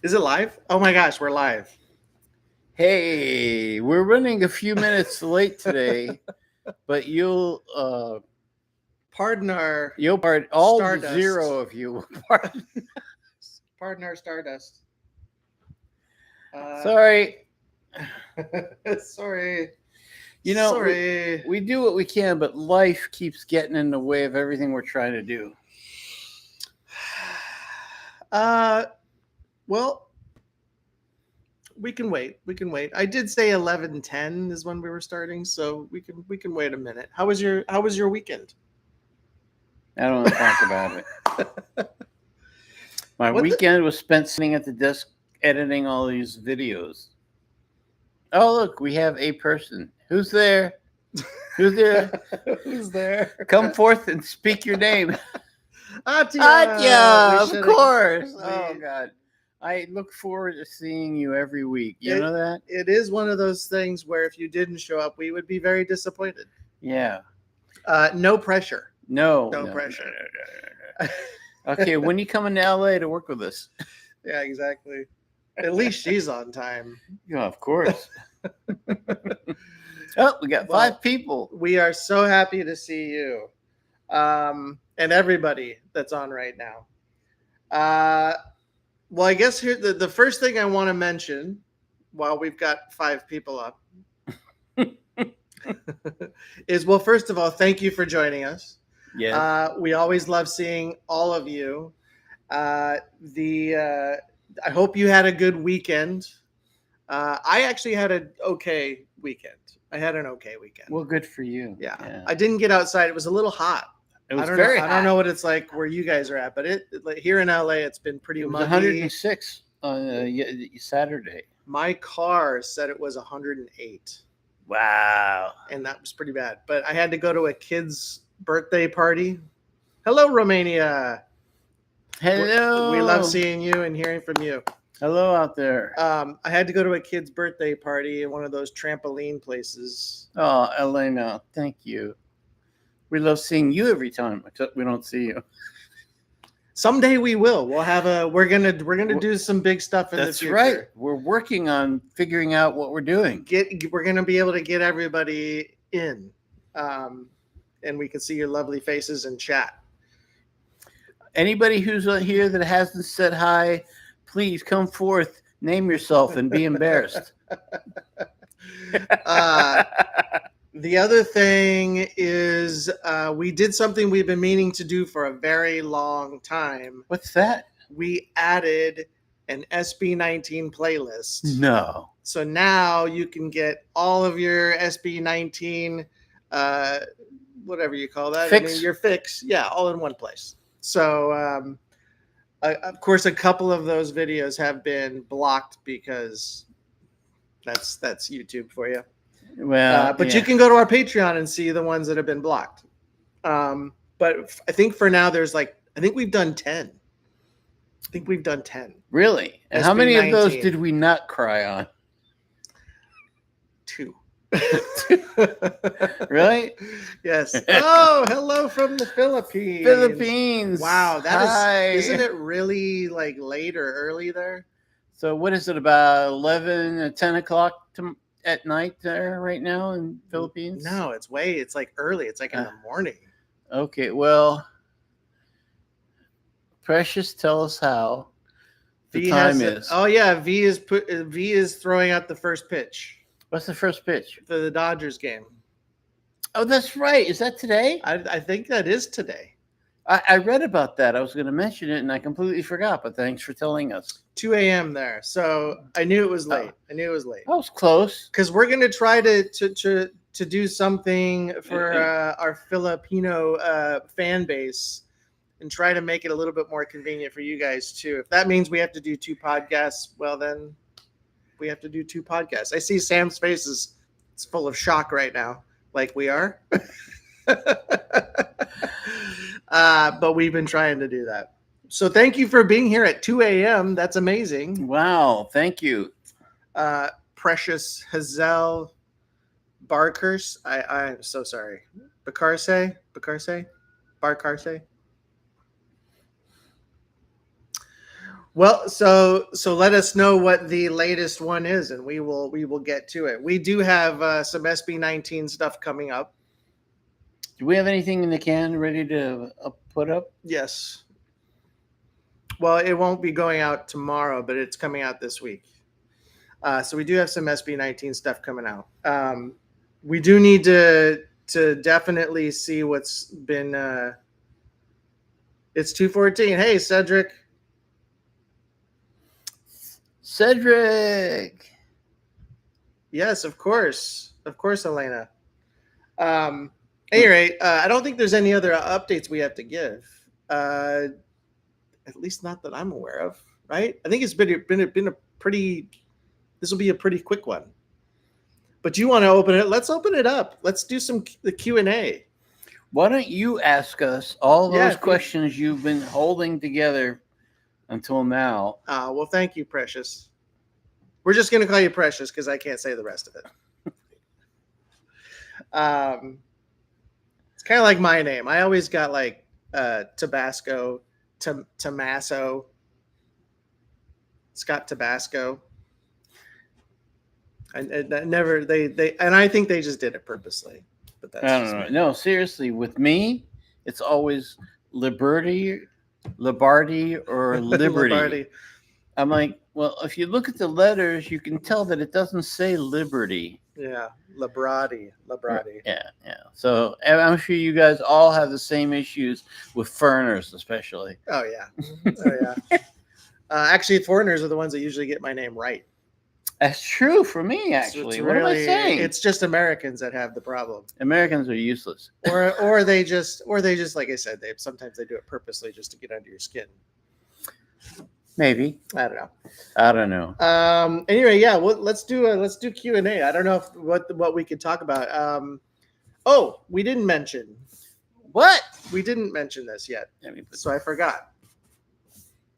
Is it live? Oh my gosh, we're live. Hey, we're running a few minutes late today, but Pardon our you'll pardon all the Stardust. zero of you. will pardon. pardon our stardust. Sorry, Sorry. Sorry. We do what we can, but life keeps getting in the way of everything we're trying to do. Well, we can wait. We can wait. I did say 11:10 is when we were starting, so we can wait a minute. How was your weekend? I don't want to talk about it. My weekend was spent sitting at the desk editing all these videos. Oh, look, we have a person. Who's there? Who's there? Who's there? Come forth and speak your name. Atya! Of course. Oh, God. I look forward to seeing you every week. You know that? It is one of those things where if you didn't show up, we would be very disappointed. Yeah. No pressure. No pressure. No. Okay, when you coming to LA to work with us? Yeah, exactly. At least she's on time. Yeah, of course. Oh, we got 5 people. We are so happy to see you. And everybody that's on right now. Well, I guess here the first thing I want to mention while we've got 5 people up is, well, first of all, thank you for joining us. Yeah. We always love seeing all of you. I hope you had a good weekend. I actually had an okay weekend. I had an okay weekend. Well, good for you. Yeah. I didn't get outside. It was a little hot. It was very hot. I don't know what it's like where you guys are at, but here in LA, it's been pretty muggy. 106 on Saturday. My car said it was 108. Wow. And that was pretty bad. But I had to go to a kid's birthday party. Hello, Romania. Hello. We love seeing you and hearing from you. Hello out there. I had to go to a kid's birthday party in one of those trampoline places. Oh, Elena, thank you. We love seeing you every time, except we don't see you. Someday we will. We're gonna do some big stuff in the future. That's right. We're working on figuring out what we're doing. We're gonna be able to get everybody in, and we can see your lovely faces and chat. Anybody who's here that hasn't said hi, please come forth, name yourself, and be embarrassed. The other thing is we did something we've been meaning to do for a very long time. What's that? We added an SB19 playlist. No. So now you can get all of your SB19, whatever you call that. Fix. Your fix. Yeah, all in one place. So, of course, a couple of those videos have been blocked because that's YouTube for you. Well, but you can go to our Patreon and see the ones that have been blocked. But I think for now, I think we've done 10. I think we've done 10. Really? And how many of those did we not cry on? 2. Really? Yes. Oh, hello from the Philippines. Philippines. Wow, isn't it really like late or early there? So what is it, about 11 or 10 o'clock at night there right now in Philippines? No, it's like early. It's like in the morning. Okay, well, Precious, tell us how the time is. Oh yeah, V is throwing out the first pitch. What's the first pitch? For the Dodgers game. Oh, that's right. Is that today? I think that is today. I read about that. I was going to mention it, and I completely forgot, but thanks for telling us. 2 a.m. there. So I knew it was late. I was close. Because we're going to try to do something for our Filipino fan base and try to make it a little bit more convenient for you guys, too. If that means we have to do 2 podcasts, well, then we have to do 2 podcasts. I see Sam's face is full of shock right now, like we are. But we've been trying to do that. So thank you for being here at 2 a.m. That's amazing. Wow. Thank you. Precious Hazel Barkers. I'm so sorry. Bacarse. Well, so let us know what the latest one is, and we will get to it. We do have some SB19 stuff coming up. Do we have anything in the can ready to put up? Yes. Well, it won't be going out tomorrow, but it's coming out this week. So we do have some SB19 stuff coming out. We do need to definitely see what's been. It's 2:14. Hey, Cedric. Cedric. Yes, of course, Elena. Any rate, I don't think there's any other updates we have to give. At least not that I'm aware of. Right? I think it's been a pretty. This will be a pretty quick one. But you want to open it? Let's open it up. Let's do the Q&A. Why don't you ask us all those questions you've been holding together until now? Well, thank you, Precious. We're just going to call you Precious because I can't say the rest of it. It's kind of like my name. I always got like Tabasco, Tommaso, Scott Tabasco. And never they and I think they just did it purposely. But that's I don't know. No, seriously, with me, it's always Liberty, or Liberty. Lombardi. I'm like, well, if you look at the letters, you can tell that it doesn't say Liberty. Yeah, Labrati. Yeah. So I'm sure you guys all have the same issues with foreigners, especially. Oh yeah. Actually, foreigners are the ones that usually get my name right. That's true for me, actually. What am I saying? It's just Americans that have the problem. Americans are useless. or they just like I said, sometimes they do it purposely just to get under your skin. Maybe. I don't know. Anyway, yeah. Well, let's do Q&A. I don't know what we could talk about. We didn't mention. What? We didn't mention this yet. So I forgot.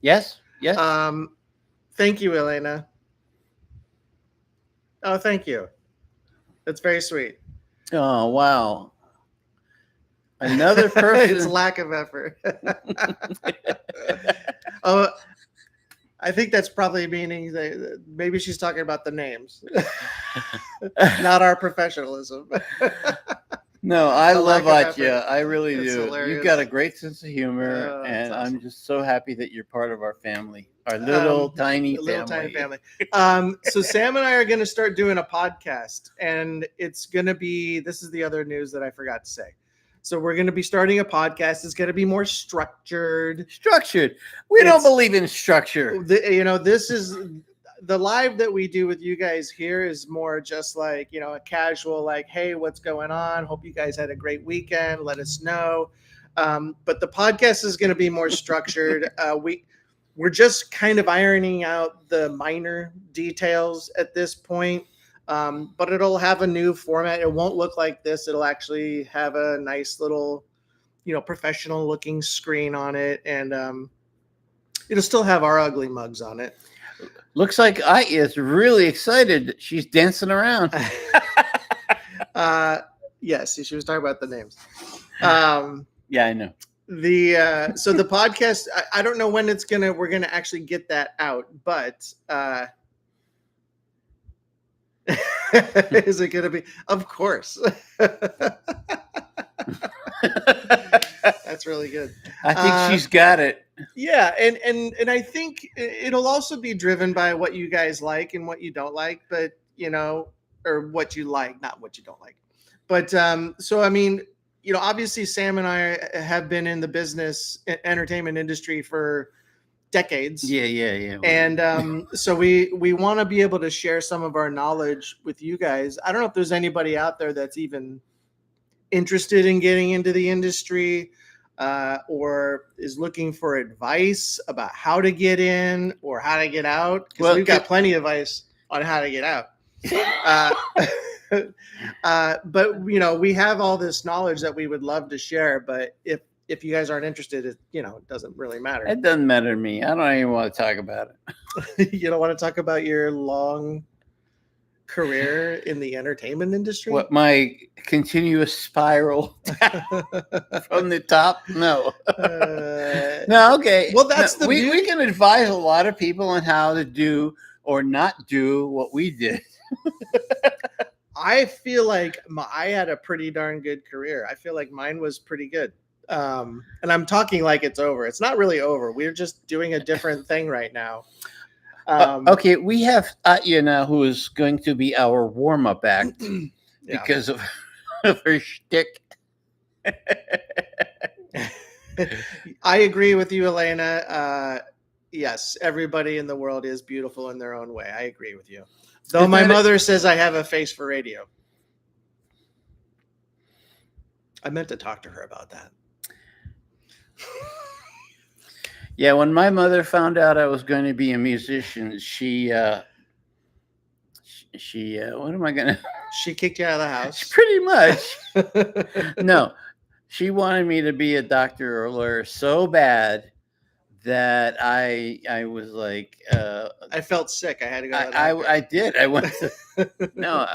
Yes. Thank you, Elena. Oh, thank you. That's very sweet. Oh, wow. Another person. It's lack of effort. Oh, I think that's probably meaning maybe she's talking about the names, not our professionalism. No, I love Atya. I really do. Hilarious. You've got a great sense of humor, and awesome. I'm just so happy that you're part of our family, our little tiny family. So Sam and I are going to start doing a podcast, and it's going to be. This is the other news that I forgot to say. So we're going to be starting a podcast. It's going to be more structured. We don't believe in structure. This is the live that we do with you guys here is more just like, a casual, like, hey, what's going on? Hope you guys had a great weekend. Let us know. But the podcast is going to be more structured. We're just kind of ironing out the minor details at this point. But it'll have a new format. It won't look like this. It'll actually have a nice little, professional looking screen on it. And it'll still have our ugly mugs on it. Looks like Atya is really excited. She's dancing around. Yes, she was talking about the names. Yeah, I know. So the podcast, I don't know when we're gonna actually get that out, but is it gonna be? Of course. That's really good. I think she's got it. Yeah, and I think it'll also be driven by what you guys like and what you don't like, but or what you like, not what you don't like. But so I mean, obviously Sam and I have been in the business entertainment industry for decades. Yeah. And so we want to be able to share some of our knowledge with you guys. I don't know if there's anybody out there that's even interested in getting into the industry or is looking for advice about how to get in or how to get out. Because we've got plenty of advice on how to get out. But we have all this knowledge that we would love to share. But if you guys aren't interested, it doesn't really matter. It doesn't matter to me. I don't even want to talk about it. You don't want to talk about your long career in the entertainment industry? What, my continuous spiral from the top? No. No, okay. Well, that's no, the beauty. we can advise a lot of people on how to do or not do what we did. I feel like I had a pretty darn good career. I feel like mine was pretty good. And I'm talking like it's over. It's not really over. We're just doing a different thing right now. Okay, we have Atya now, who is going to be our warm-up act because of her shtick. I agree with you, Elena. Yes, everybody in the world is beautiful in their own way. I agree with you. Though my mother says I have a face for radio. I meant to talk to her about that. Yeah, when my mother found out I was going to be a musician, she what am I gonna? She kicked you out of the house. Pretty much. No, she wanted me to be a doctor or a lawyer so bad that I was like, I felt sick. I had to go. I did. I went to no.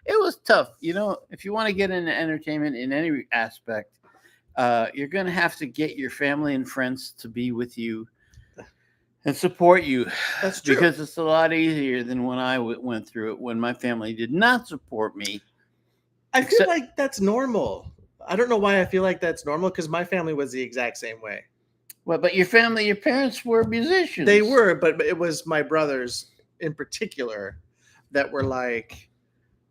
It was tough. You know, if you want to get into entertainment in any aspect, you're going to have to get your family and friends to be with you and support you. That's true. Because it's a lot easier than when I went through it, when my family did not support me. I feel like that's normal. I don't know why I feel like that's normal, because my family was the exact same way. Well, but your family, your parents were musicians. They were, but it was my brothers in particular that were like,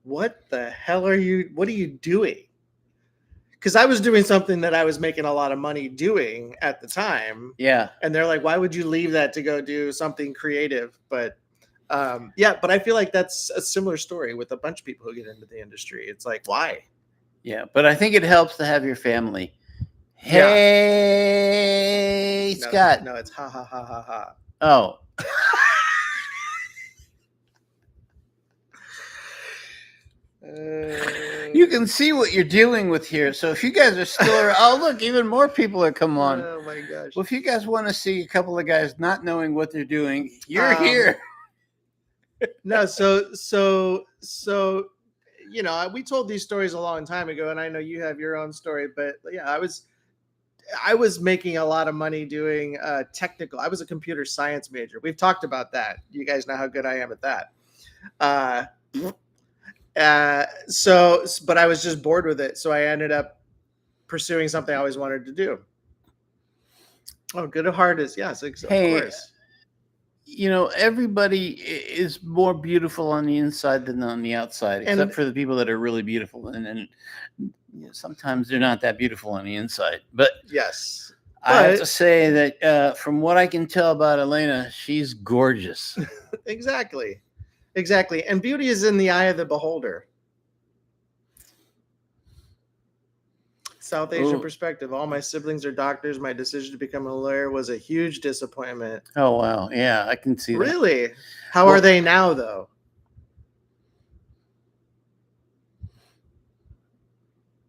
what the hell are you doing? Because I was doing something that I was making a lot of money doing at the time. Yeah. And they're like, why would you leave that to go do something creative? But yeah, but I feel like that's a similar story with a bunch of people who get into the industry. It's like, why? Yeah, but I think it helps to have your family. Hey, no, Scott. No, it's ha ha ha ha ha. Oh. You can see what you're dealing with here. So if you guys are still around, oh look, even more people are come on. Oh my gosh. Well, if you guys want to see a couple of guys not knowing what they're doing, you're here. No, so you know, we told these stories a long time ago, and I know you have your own story, but yeah, I was making a lot of money doing technical. I was a computer science major. We've talked about that. You guys know how good I am at that. But I was just bored with it, so I ended up pursuing something I always wanted to do. Oh, good at heart is yes, of course. You know, everybody is more beautiful on the inside than on the outside, except for the people that are really beautiful, and sometimes they're not that beautiful on the inside. But yes, I have to say that from what I can tell about Elena, she's gorgeous. Exactly. And beauty is in the eye of the beholder. South Asian perspective. All my siblings are doctors. My decision to become a lawyer was a huge disappointment. Oh, wow. Yeah, I can see that. Really? How are they now, though?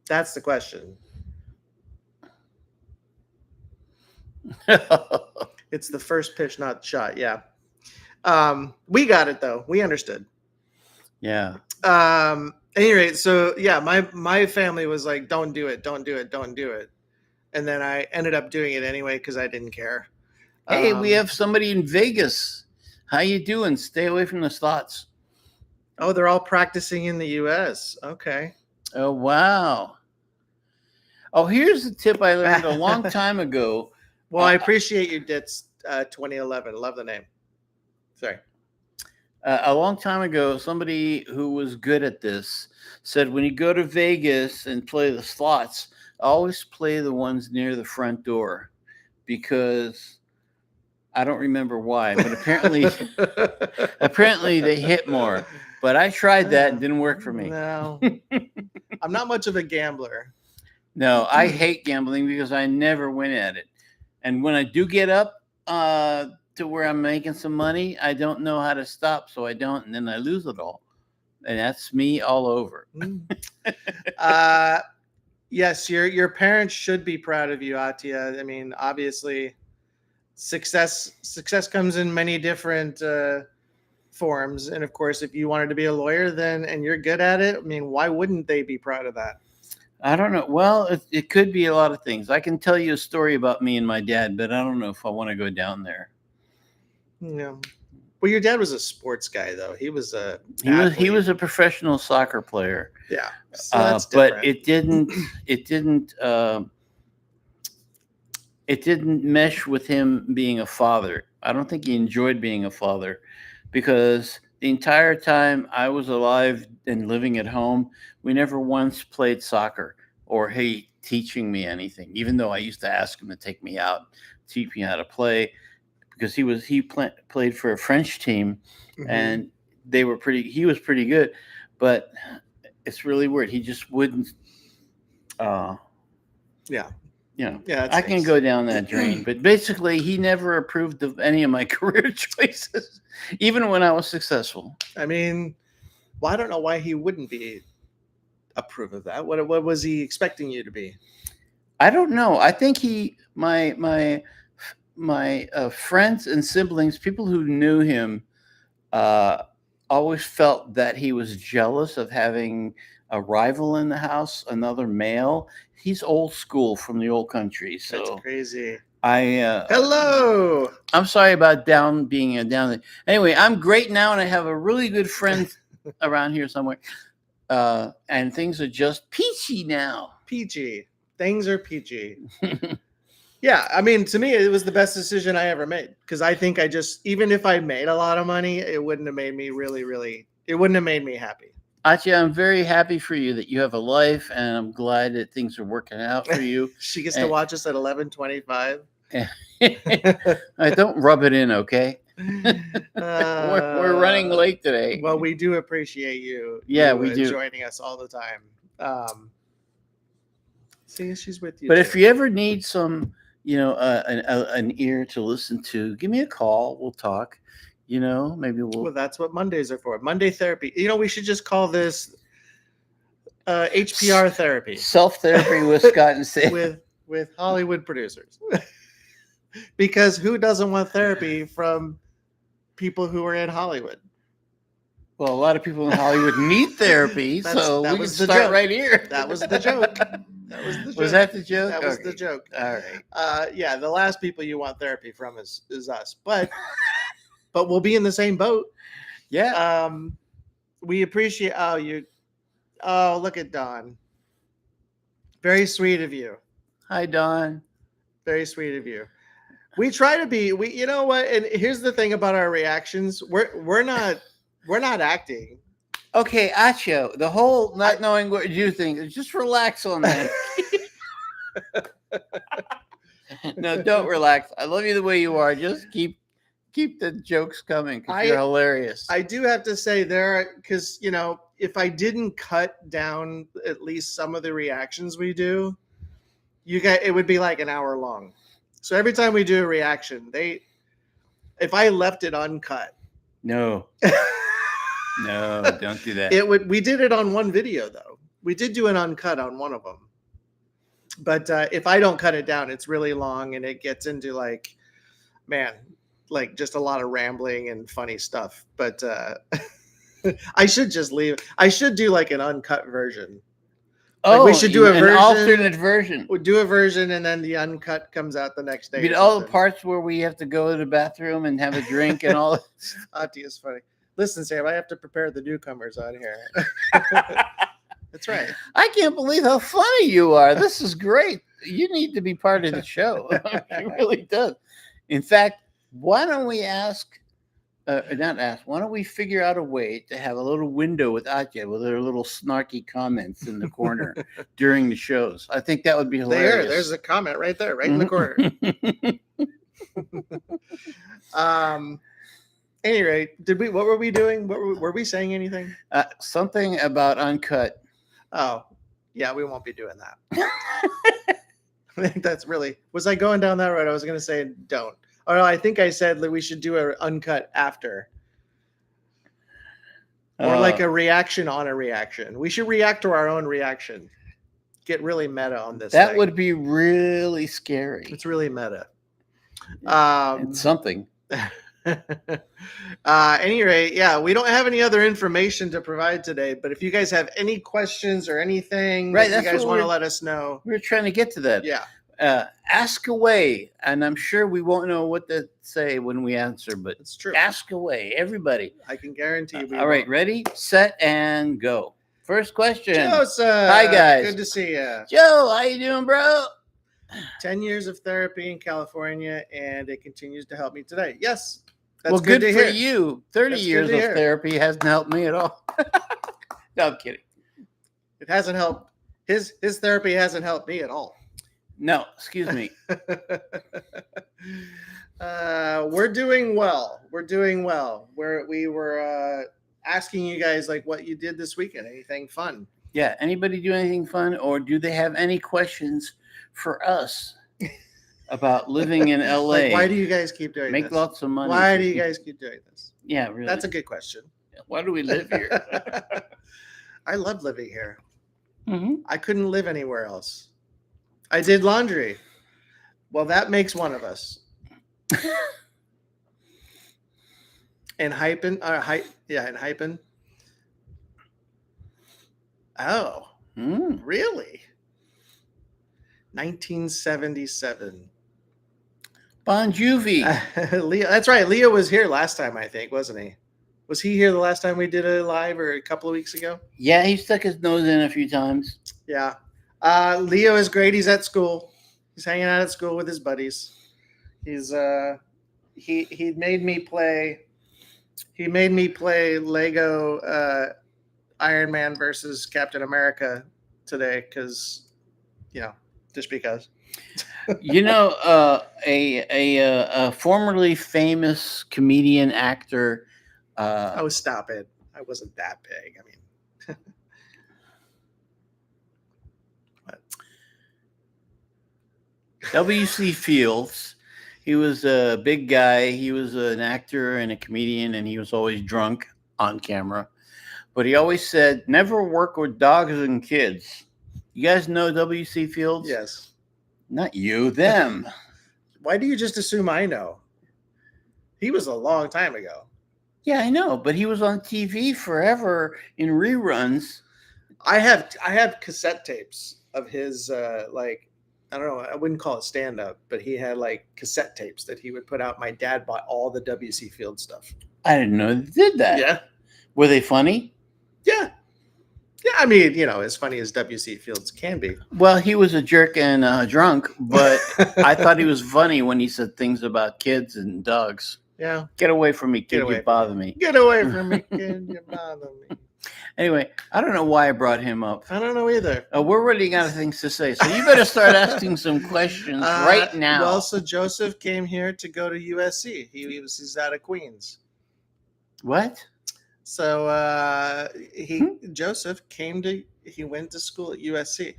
That's the question. It's the first pitch, not shot. Yeah. We got it, though. We understood. Yeah. At any rate, so yeah, my family was like, don't do it. And then I ended up doing it anyway because I didn't care. Hey, we have somebody in Vegas. How you doing? Stay away from the slots. Oh, they're all practicing in the U.S. Okay. Oh, wow. Oh, here's a tip I learned a long time ago. Well, I appreciate you, Ditz 2011. Love the name. Sorry. A long time ago, somebody who was good at this said, when you go to Vegas and play the slots, always play the ones near the front door, because I don't remember why, but apparently they hit more. But I tried that and didn't work for me. No, I'm not much of a gambler. No, I hate gambling because I never win at it. And when I do get up to where I'm making some money, I don't know how to stop, so I don't, and then I lose it all. And that's me all over. Yes, your parents should be proud of you, Atya. I mean, obviously, success comes in many different forms. And of course, if you wanted to be a lawyer, then and you're good at it, I mean, why wouldn't they be proud of that? I don't know. Well, it could be a lot of things. I can tell you a story about me and my dad, but I don't know if I want to go down there. Yeah. Well, your dad was a sports guy, though. He was a He was a professional soccer player. Yeah, so that's but different. it didn't mesh with him being a father. I don't think he enjoyed being a father, because the entire time I was alive and living at home, we never once played soccer or he teaching me anything, even though I used to ask him to take me out, teach me how to play, because he played for a French team, Mhm. and he was pretty good, but it's really weird. He just wouldn't. Yeah. Yeah, I can go down that drain, but basically, he never approved of any of my career choices, even when I was successful. I mean, well, I don't know why he wouldn't be approve of that. What was he expecting you to be? I don't know. I think my friends and siblings, people who knew him, always felt that he was jealous of having a rival in the house, another male. He's old school from the old country, so That's crazy. Hello. I'm sorry about being down. Anyway, I'm great now, and I have a really good friend around here somewhere. And things are just peachy now. Peachy. Things are peachy. Yeah, I mean, to me, it was the best decision I ever made, because I think even if I made a lot of money, it wouldn't have made me it wouldn't have made me happy. Achia, I'm very happy for you that you have a life, and I'm glad that things are working out for you. She gets to watch us at 11:25. Don't rub it in, okay? We're running late today. Well, we do appreciate you. Yeah, we do. Joining us all the time. See, she's with you. But if you ever need some, an ear to listen to, give me a call. We'll talk. Maybe Well, that's what Mondays are for. Monday therapy. We should just call this HPR therapy. Self-therapy with Scott and Sam. with Hollywood producers. Because who doesn't want therapy from people who are in Hollywood? Well, a lot of people in Hollywood need therapy, so we can start right here. That was the joke. Was that the joke? That was the joke. All right. Yeah, the last people you want therapy from is us, but we'll be in the same boat. Yeah. We appreciate. Oh, look at Dawn. Very sweet of you. Hi, Dawn. Very sweet of you. We try to be. You know what? And here's the thing about our reactions. We're not acting. Okay, Achio, the whole not knowing what you think, just relax on that. No, don't relax. I love you the way you are. Just keep the jokes coming, because you're hilarious. I do have to say because if I didn't cut down at least some of the reactions we do, it would be like an hour long. So every time we do a reaction, if I left it uncut. No. No, don't do that. We did it on one video, though. We did do an uncut on one of them. But if I don't cut it down, it's really long, and it gets into just a lot of rambling and funny stuff. But I should just leave. I should do an uncut version. We should do an alternate version. We'll do a version, and then the uncut comes out the next day. All the parts where we have to go to the bathroom and have a drink and all. Auntie is funny. Listen, Sam, I have to prepare the newcomers on here. That's right. I can't believe how funny you are. This is great. You need to be part of the show. It really does. In fact, why don't we why don't we figure out a way to have a little window with Atya with her little snarky comments in the corner during the shows? I think that would be hilarious. There's a comment right there, right in the corner. Anyway, what were we doing? Were we saying anything? Something about uncut. Oh, yeah, we won't be doing that. I think that's was I going down that road? I was going to say don't. Or I think I said that we should do an uncut after. Or a reaction on a reaction. We should react to our own reaction. Get really meta on this. That would be really scary. It's really meta. It's something. Any rate, yeah, we don't have any other information to provide today, but if you guys have any questions or anything Right, that you that's guys what want to we're- let us know, We're trying to get to that. yeah, Ask away, and I'm sure we won't know what to say when we answer, but it's true. ask away, everybody. I can guarantee you. All right, ready, set, and go. First question. Joseph, Hi, guys. good to see you. Joe, how you doing, bro? 10 years of therapy in California, and it continues to help me today. Yes, that's Well, good good to for hear. you. 30 That's good years to of hear. therapy hasn't helped me at all. No, I'm kidding. It hasn't helped. His therapy hasn't helped me at all. No, excuse me. We're doing well. We're doing well. We were asking you guys like what you did this weekend. Anything fun? Yeah, anybody do anything fun, or do they have any questions for us about living in LA? Like, why do you guys keep doing Make this? lots of money? Why do you guys keep doing this? Yeah, really. That's a good question. Why do we live here? I love living here. Mm-hmm. I couldn't live anywhere else. I did laundry. Well, that makes one of us. And hyping, and hyping. Oh, really? 1977. Bon Jovi. Leo, that's right. Leo was here last time, I think, wasn't he? Was he here the last time we did a live, or a couple of weeks ago? Yeah, he stuck his nose in a few times. Yeah. Leo is great. He's at school. He's hanging out at school with his buddies. He's he made me play. He made me play Lego Iron Man versus Captain America today because, just because. A formerly famous comedian actor. Oh, stop it! I wasn't that big. I mean, W.C. Fields. He was a big guy. He was an actor and a comedian, and he was always drunk on camera. But he always said, never work with dogs and kids. You guys know W.C. Fields? Yes. Not you, them. Why do you just assume I know? He was a long time ago. Yeah, I know, but he was on TV forever in reruns. I have cassette tapes of his I don't know, I wouldn't call it stand up, but he had like cassette tapes that he would put out. My dad bought all the W.C. Fields stuff. I didn't know they did that. Yeah. Were they funny? Yeah. Yeah, I mean, as funny as W.C. Fields can be. Well, he was a jerk and drunk, but I thought he was funny when he said things about kids and dogs. Yeah. Get away from me, kid. You bother me. Get away from me, kid. You bother me. Anyway, I don't know why I brought him up. I don't know either. We're running out of things to say, so you better start asking some questions right now. Well, so Joseph came here to go to USC. He's out of Queens. What? So Joseph he went to school at USC.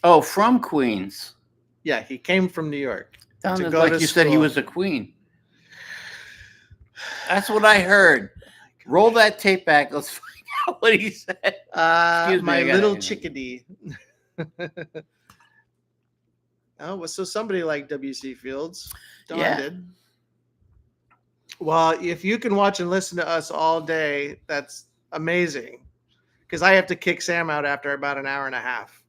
Oh, from Queens. Yeah, he came from New York. Sounded like you said he was a queen. That's what I heard. Roll that tape back. Let's find out what he said. Excuse me, my little chickadee. Oh, so somebody like W.C. Fields. Don did. Well, if you can watch and listen to us all day, that's amazing. Because I have to kick Sam out after about an hour and a half.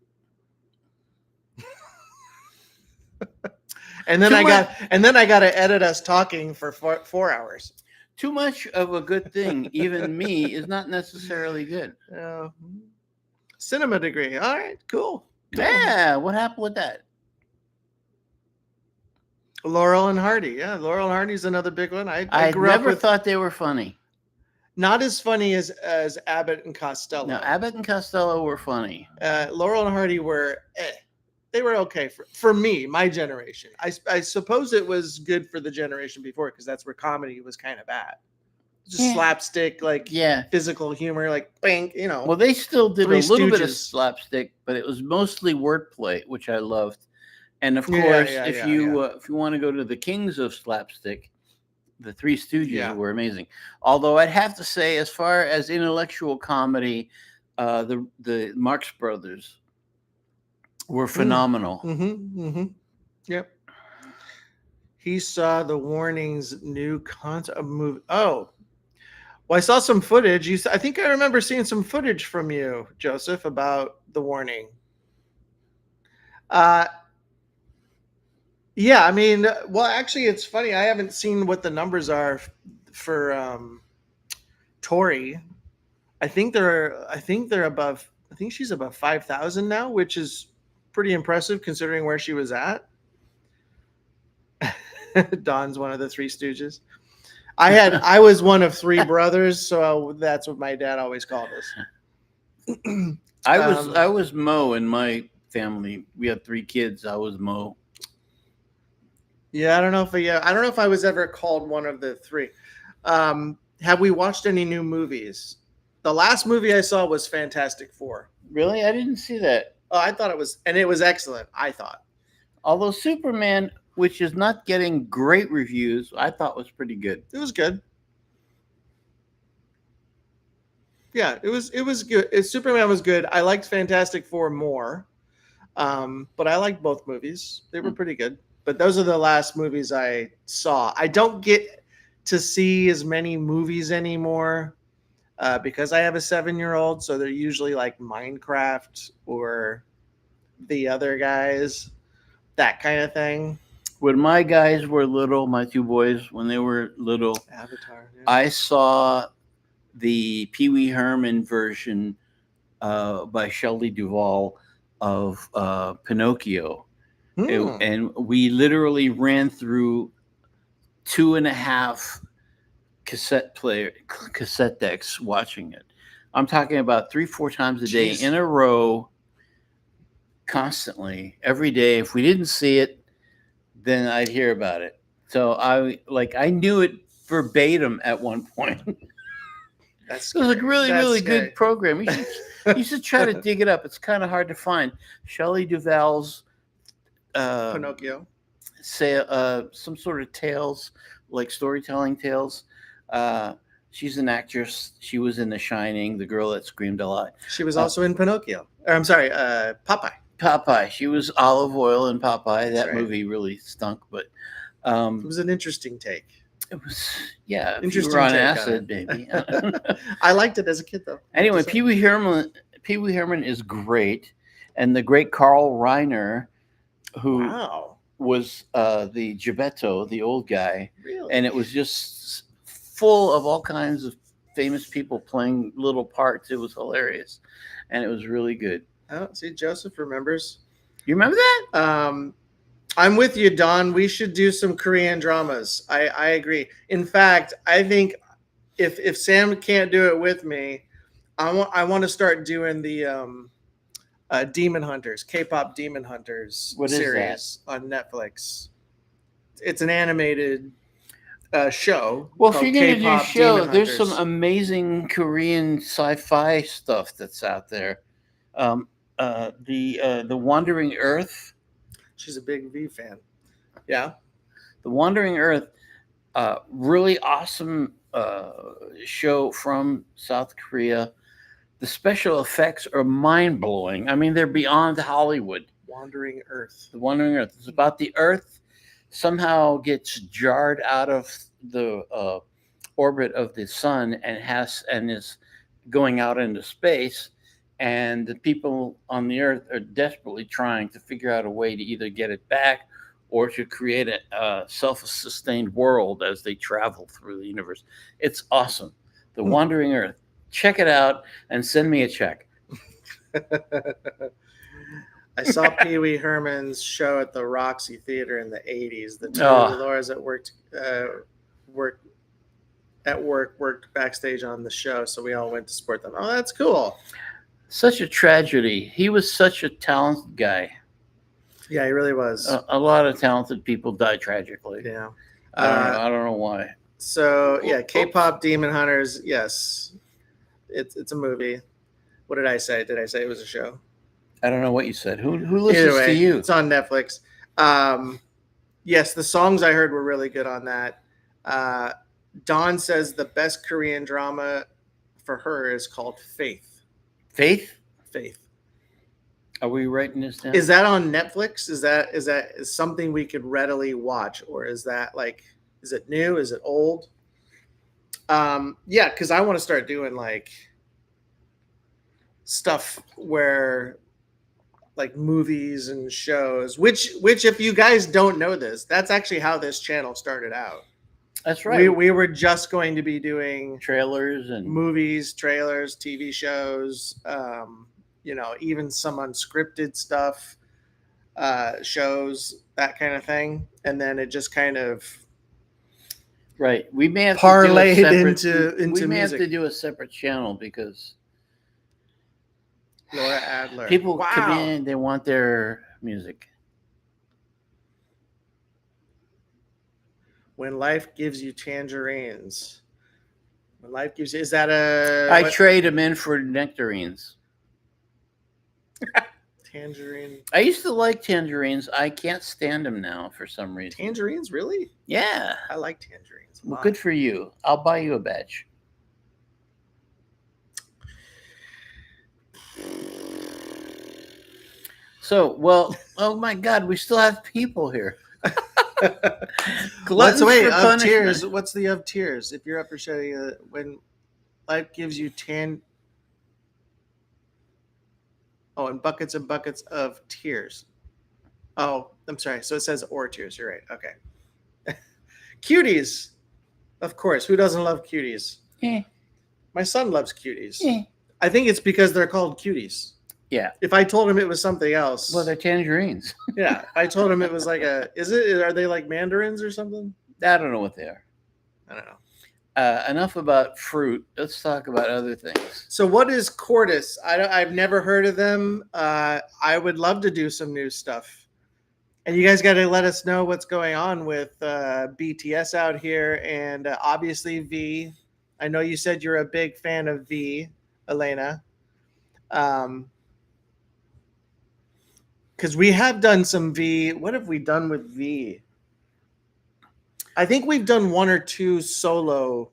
and then I got to edit us talking for 4 hours. Too much of a good thing, even me, is not necessarily good. Cinema degree. All right, cool. Yeah, what happened with that? Laurel and Hardy. Yeah, Laurel and Hardy's another big one. I never thought they were funny. Not as funny as Abbott and Costello. No, Abbott and Costello were funny. Laurel and Hardy were they were okay for me, my generation. I suppose it was good for the generation before because that's where comedy was kind of bad. Just slapstick, physical humor, like bang, Well, they still did a little bit of Stooges. slapstick, but it was mostly wordplay, which I loved. And of course, if you want to go to the kings of slapstick, the Three Stooges were amazing. Although I'd have to say, as far as intellectual comedy, the Marx Brothers were phenomenal. Mm-hmm. Yep. he saw The Warning's new content movie. Oh, well, I saw some footage. I think I remember seeing some footage from you, Joseph, about The Warning. Uh, yeah, I mean, well, actually, it's funny. I haven't seen what the numbers are for Tori. I think they're above. I think she's above 5,000 now, which is pretty impressive considering where she was at. Don's one of the Three Stooges. I was one of three brothers, so that's what my dad always called us. I was Mo in my family. We had 3 kids. I was Mo. Yeah, I don't know if I was ever called one of the three. Have we watched any new movies? The last movie I saw was Fantastic Four. Really? I didn't see that. Oh, I thought it was excellent. I thought. Although Superman, which is not getting great reviews, I thought was pretty good. It was good. Yeah, it was good. Superman was good. I liked Fantastic Four more, but I liked both movies. They were pretty good. But those are the last movies I saw. I don't get to see as many movies anymore because I have a 7-year-old. So they're usually like Minecraft or the other guys, that kind of thing. When my guys were little, my 2 boys, when they were little, Avatar. Yeah. I saw the Pee Wee Herman version by Shelley Duvall of Pinocchio. And we literally ran through 2.5 cassette decks watching it. I'm talking about 3-4 times a day in a row, constantly, every day. If we didn't see it, then I'd hear about it. So I knew it verbatim at one point. It was a really good program. You should try to dig it up. It's kind of hard to find. Shelley Duvall's Pinocchio. Say some sort of tales, like storytelling tales. She's an actress. She was in The Shining, the girl that screamed a lot. She was also in Pinocchio. Or, I'm sorry, Popeye. Popeye. She was Olive Oyl in Popeye. That movie really stunk, but it was an interesting take. It was, yeah. Interesting. You were on acid, baby. I liked it as a kid, though. Anyway, Pee Wee Herman is great, and the great Carl Reiner, who was the Geppetto, the old guy, and it was just full of all kinds of famous people playing little parts. It was hilarious, and it was really good. Oh, see, Joseph remembers. You remember that? I'm with you, Don. We should do some Korean dramas. I agree. In fact, I think if Sam can't do it with me, I want to start doing the Demon Hunters, K-pop Demon Hunters series on Netflix. It's an animated show. Well, if you're going to do a show, there's some amazing Korean sci-fi stuff that's out there. The Wandering Earth. She's a big V fan. Yeah. The Wandering Earth, really awesome show from South Korea. The special effects are mind-blowing. I mean, they're beyond Hollywood. Wandering Earth. The Wandering Earth. It's about the Earth somehow gets jarred out of the orbit of the sun and is going out into space. And the people on the Earth are desperately trying to figure out a way to either get it back or to create a self-sustained world as they travel through the universe. It's awesome. The Wandering Earth. Check it out and send me a check. I saw Pee Wee Herman's show at the Roxy Theater in the 80s. The two Laura's that worked backstage on the show, so we all went to support them. Oh, that's cool. Such a tragedy. He was such a talented guy. Yeah, he really was. A lot of talented people die tragically. Yeah. I don't know why. So, yeah, K-pop Demon Hunters, yes. It's a movie. What did I say? Did I say it was a show? I don't know what you said. Who listens to you? It's on Netflix. Yes, the songs I heard were really good on that. Dawn says the best Korean drama for her is called Faith. Faith? Faith. Are we writing this down? Is that on Netflix? Is something we could readily watch, or is that like, is it new? Is it old? Yeah, because I want to start doing like stuff where like movies and shows, which if you guys don't know this, that's actually how this channel started out. That's right. We were just going to be doing Trailers and movies, trailers, TV shows, even some unscripted stuff, shows, that kind of thing. And then it just kind of right. We may have parlayed to do a separate, into we may music. have to do a separate channel because Laura Adler. people come Wow. in, they want their music. When life gives you tangerines. When life gives you, is that a I trade them in for nectarines. tangerine? I used to like tangerines. I can't stand them now for some reason. Tangerines, really? Yeah. I like tangerines. Well, good for you. I'll buy you a batch. So, well, oh my God, we still have people here. Let's wait. for Of punishment. tears. What's the of tears? If you're up for shedding when life gives you and buckets and buckets of tears. Oh, I'm sorry. So it says or tears. You're right. Okay. Cuties. Of course. Who doesn't love cuties? Eh, My son loves cuties. eh. I think it's because they're called cuties. Yeah. If I told him it was something else. Well, they're tangerines. Yeah. If I told him it was like are they like mandarins or something? I don't know what they are. I don't know. Enough about fruit. Let's talk about other things. So what is Cordis? I've never heard of them. I would love to do some new stuff. And you guys got to let us know what's going on with BTS out here. And obviously V. I know you said you're a big fan of V, Elena. Because we have done some V. What have we done with V? I think we've done one or two solo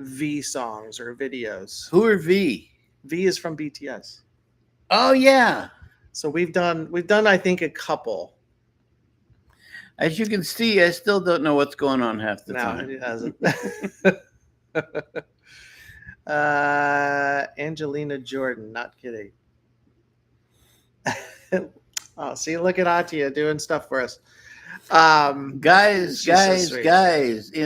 V songs or videos. Who are V? V is from BTS. Oh yeah. So we've done I think a couple. As you can see, I still don't know what's going on half the time. No, it hasn't. Angelina Jordan, not kidding. Oh, see, look at Atia doing stuff for us. Guys, so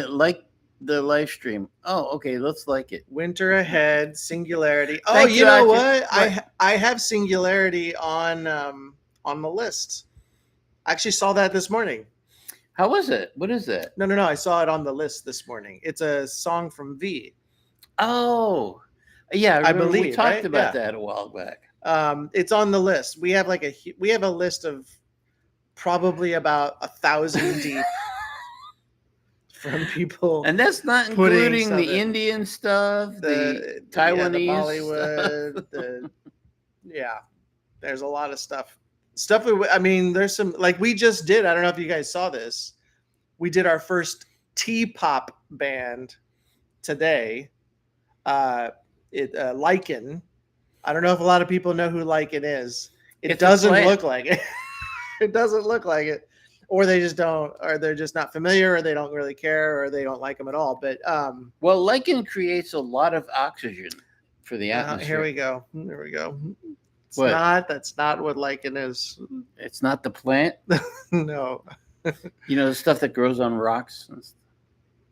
like the live stream. Oh, okay, let's like it. Winter ahead, Singularity. Oh, Thank you you, know Atia. what? I have Singularity on the list. I actually saw that this morning. How was it? What is that? No. I saw it on the list this morning. It's a song from V. Oh, yeah. I believe we talked right? about that a while back. It's on the list. We have a list of probably about 1,000 deep from people, and that's not including the Indian stuff, the Taiwanese, the Bollywood. There's a lot of stuff. There's some like we just did. I don't know if you guys saw this. We did our first T-pop band today. Lycan. I don't know if a lot of people know who Lycan is. It doesn't look like it. It doesn't look like it, or they just don't, or they're just not familiar, or they don't really care, or they don't like them at all. But well, Lycan creates a lot of oxygen for the atmosphere. Here we go. That's not what Lycan is. It's not the plant. No. You know the stuff that grows on rocks.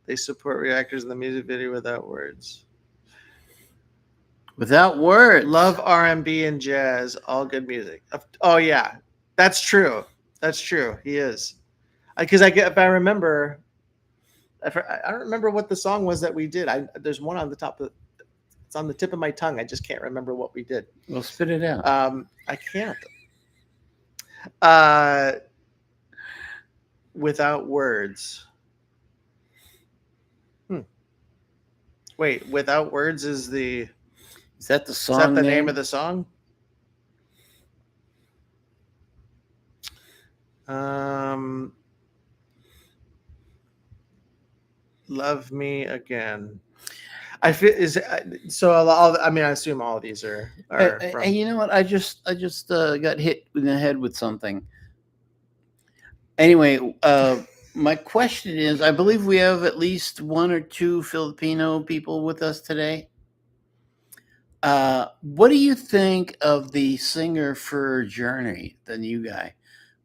They support reactors in the music video without words. Without words. Love R&B and jazz, all good music. Oh yeah, that's true. That's true. He is. Because if I remember, I don't remember what the song was that we did. There's one on the top of. It's on the tip of my tongue. I just can't remember what we did. Well, spit it out. I can't. Without words. Wait, without words is the. Is that the song? Is that the name of the song? Love Me Again. I feel is so. All, I mean, I assume all of these are from. And you know what? I just got hit in the head with something. Anyway, my question is: I believe we have at least one or two Filipino people with us today. What do you think of the singer for Journey, the new guy?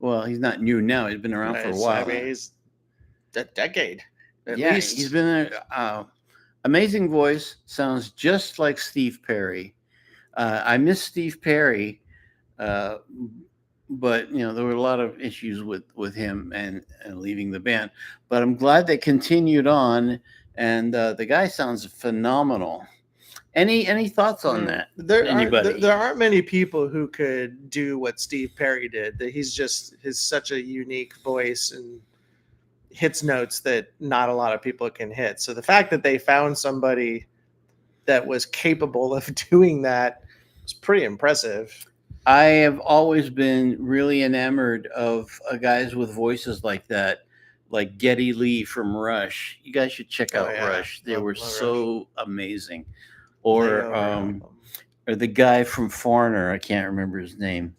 Well, he's not new now; he's been around for a while. I mean, he's a decade at yeah, least. he's been there. Amazing voice, sounds just like Steve Perry. I miss Steve Perry, uh, but there were a lot of issues with him and leaving the band. But I'm glad they continued on, and the guy sounds phenomenal. Any thoughts on that? There aren't many people who could do what Steve Perry did. That he's such a unique voice and hits notes that not a lot of people can hit. So the fact that they found somebody that was capable of doing that was pretty impressive. I have always been really enamored of guys with voices like that, like Geddy Lee from Rush. You guys should check out Rush. They were so amazing. Or the guy from Foreigner, I can't remember his name.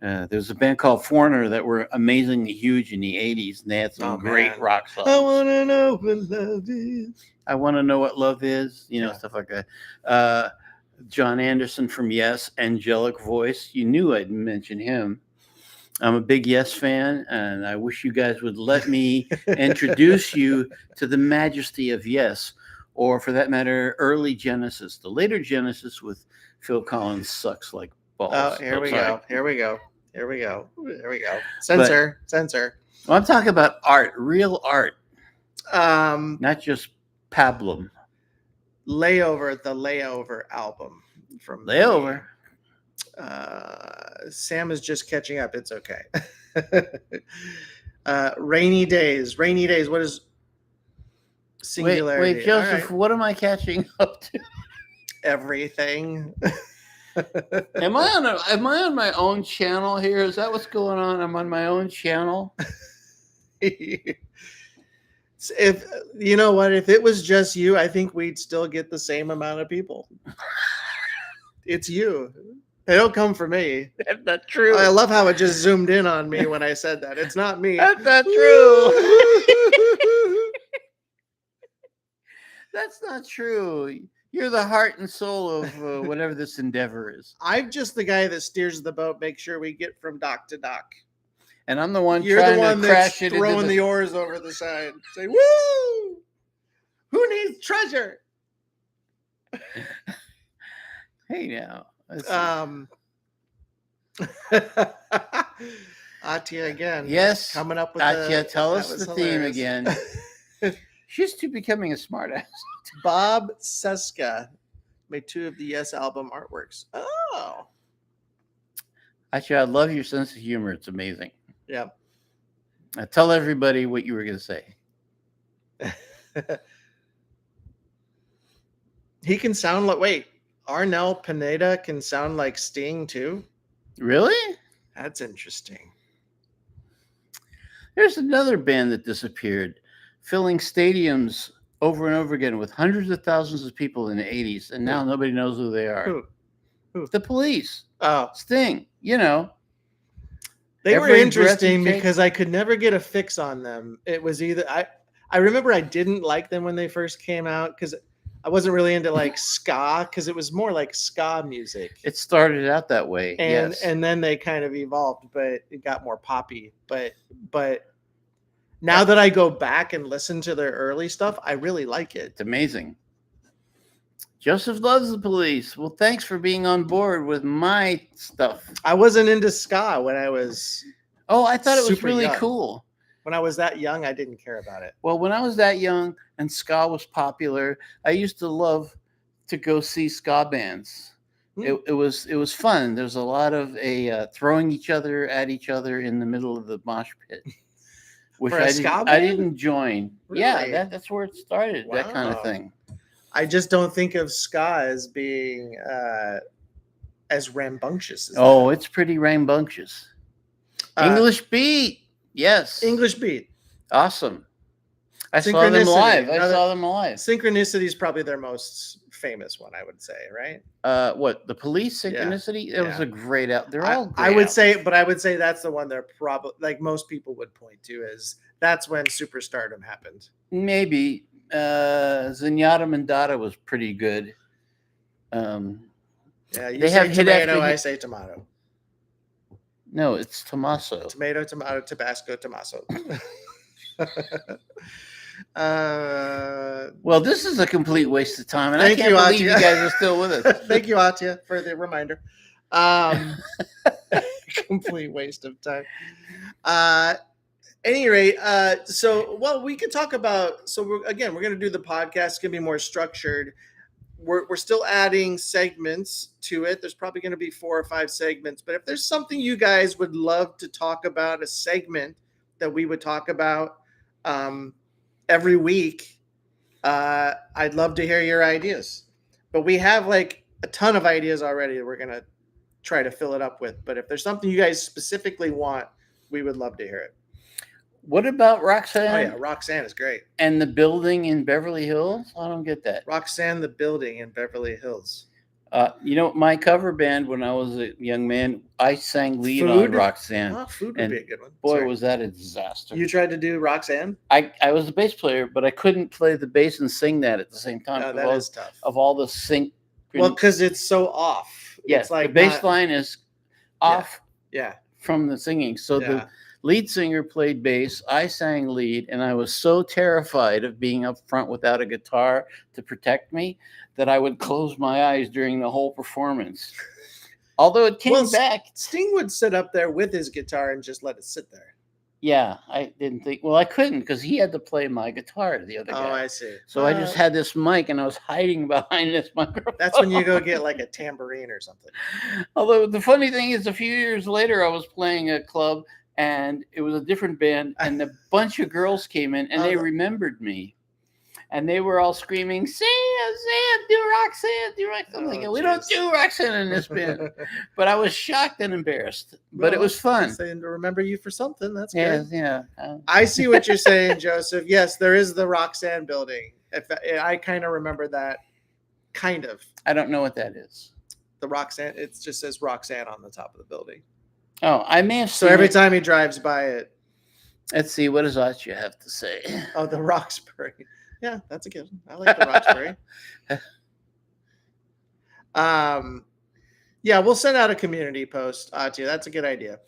There's a band called Foreigner that were amazingly huge in the 80s, and they had some great rock songs. I want to know what love is. I want to know what love is, stuff like that. John Anderson from Yes, angelic voice. You knew I'd mention him. I'm a big Yes fan, and I wish you guys would let me introduce you to the majesty of Yes, or for that matter, early Genesis. The later Genesis with Phil Collins sucks like balls. Oh, here we go. Censor. Well, I'm talking about art, real art. Not just pablum. The Layover album from Layover. Sam is just catching up. It's okay. Rainy Days. What is singularity? Wait, Joseph, what am I catching up to? Everything. Am I on my own channel here? Is that what's going on? I'm on my own channel. If you know what, if it was just you, I think we'd still get the same amount of people. It's you. They don't come for me. That's not true. I love how it just zoomed in on me when I said that. It's not me. That's not true. That's not true. You're the heart and soul of whatever this endeavor is. I'm just the guy that steers the boat, make sure we get from dock to dock. And I'm the one You're trying the one to that's crash it throwing into the oars over the side. Say, woo! Who needs treasure? Hey, now. Atya again. Yes. Coming up with Atya, tell us the theme again. She's too becoming a smartass. Bob Seska made 2 of the Yes album artworks. Oh. Actually, I love your sense of humor. It's amazing. Yeah. Tell everybody what you were going to say. He can sound like, Arnel Pineda can sound like Sting too? Really? That's interesting. There's another band that disappeared, filling stadiums over and over again with hundreds of thousands of people in the 80s, and now nobody knows who they are. Who? The Police. Oh. Sting, They were interesting because I could never get a fix on them. It was either I remember I didn't like them when they first came out because I wasn't really into like ska, because it was more like ska music. It started out that way, and yes. And then they kind of evolved, but it got more poppy. But now that I go back and listen to their early stuff, I really like it. It's amazing. Joseph loves the Police. Well, thanks for being on board with my stuff. I wasn't into ska when I was. Oh, I thought it was really cool. When I was that young, I didn't care about it. Well, when I was that young and ska was popular, I used to love to go see ska bands. It was fun. There's a lot of throwing each other at each other in the middle of the mosh pit, which I didn't join. Really? Yeah, that's where it started. Wow. That kind of thing. I just don't think of ska as being as rambunctious as that. It's pretty rambunctious. English Beat. Yes. English Beat. Awesome. I saw them Synchronicity. live. I Another- saw them live. Synchronicity is probably their most famous one, I would say, right? What, the Police, Yeah. Synchronicity? It was Yeah. a great out. They're all great. I would say, albums. but I would say that's the one they're probably like most people would point to is that's when superstardom happened. Maybe Zenyatta Mandata was pretty good. Yeah, you They say have hit tomato, after I hit. say tomato. No, it's Tommaso. Tomato, tomato, Tabasco, Tommaso. Well, this is a complete waste of time, and I Thank can't you, believe Atya. you guys are still with us. Thank you, Atya, for the reminder. Complete waste of time. Any rate, we could talk about. So we're going to do the podcast. It's going to be more structured. We're still adding segments to it. There's probably going to be 4 or 5 segments. But if there's something you guys would love to talk about, a segment that we would talk about every week, I'd love to hear your ideas. But we have like a ton of ideas already that we're going to try to fill it up with. But if there's something you guys specifically want, we would love to hear it. What about Roxanne? Oh yeah, Roxanne is great. And the building in Beverly Hills? I don't get that. Roxanne, the building in Beverly Hills. My cover band when I was a young man, I sang lead on Food? Roxanne. Oh, Food would be a good one. Boy, Sorry. was that a disaster. You tried to do Roxanne? I was a bass player, but I couldn't play the bass and sing that at the same time. No, that is tough. Of all the sync. Well, because it's so off. Yes, it's like the bass line is off Yeah. from the singing. So Yeah. the lead singer played bass, I sang lead, and I was so terrified of being up front without a guitar to protect me that I would close my eyes during the whole performance. Although it came back. Sting would sit up there with his guitar and just let it sit there. Yeah, I didn't think. Well, I couldn't because he had to play my guitar, the other guy. Oh, I see. So I just had this mic and I was hiding behind this microphone. That's when you go get like a tambourine or something. Although the funny thing is, a few years later, I was playing a club and it was a different band, and a bunch of girls came in and they remembered me. And they were all screaming, Sam, do Roxanne, do Roxanne. I'm like, we don't do Roxanne in this band. But I was shocked and embarrassed. But it was fun. They remember you for something. That's Yeah, good. yeah. I see what you're saying, Joseph. Yes, there is the Roxanne building. I kind of remember that. Kind of. I don't know what that is. The Roxanne. It just says Roxanne on the top of the building. Oh, I may have So seen every it. time he drives by it. Let's see, what does Atya have to say? Oh, the Roxbury. Yeah, that's a good one. I like the Roxbury. Yeah, we'll send out a community post, Atya. That's a good idea.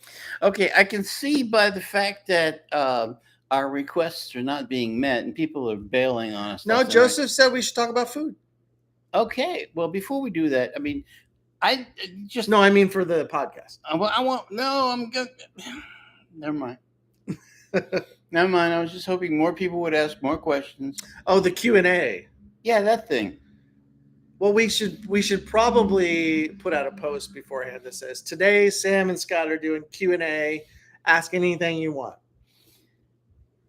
Okay, I can see by the fact that our requests are not being met and people are bailing on us. No, Joseph said we should talk about food. Okay, well, before we do that, I mean, I just No, I mean for the podcast. I'm good. Never mind. Never mind. I was just hoping more people would ask more questions. Oh, the Q&A. Yeah, that thing. Well, we should probably put out a post beforehand that says today Sam and Scott are doing Q&A. Ask anything you want.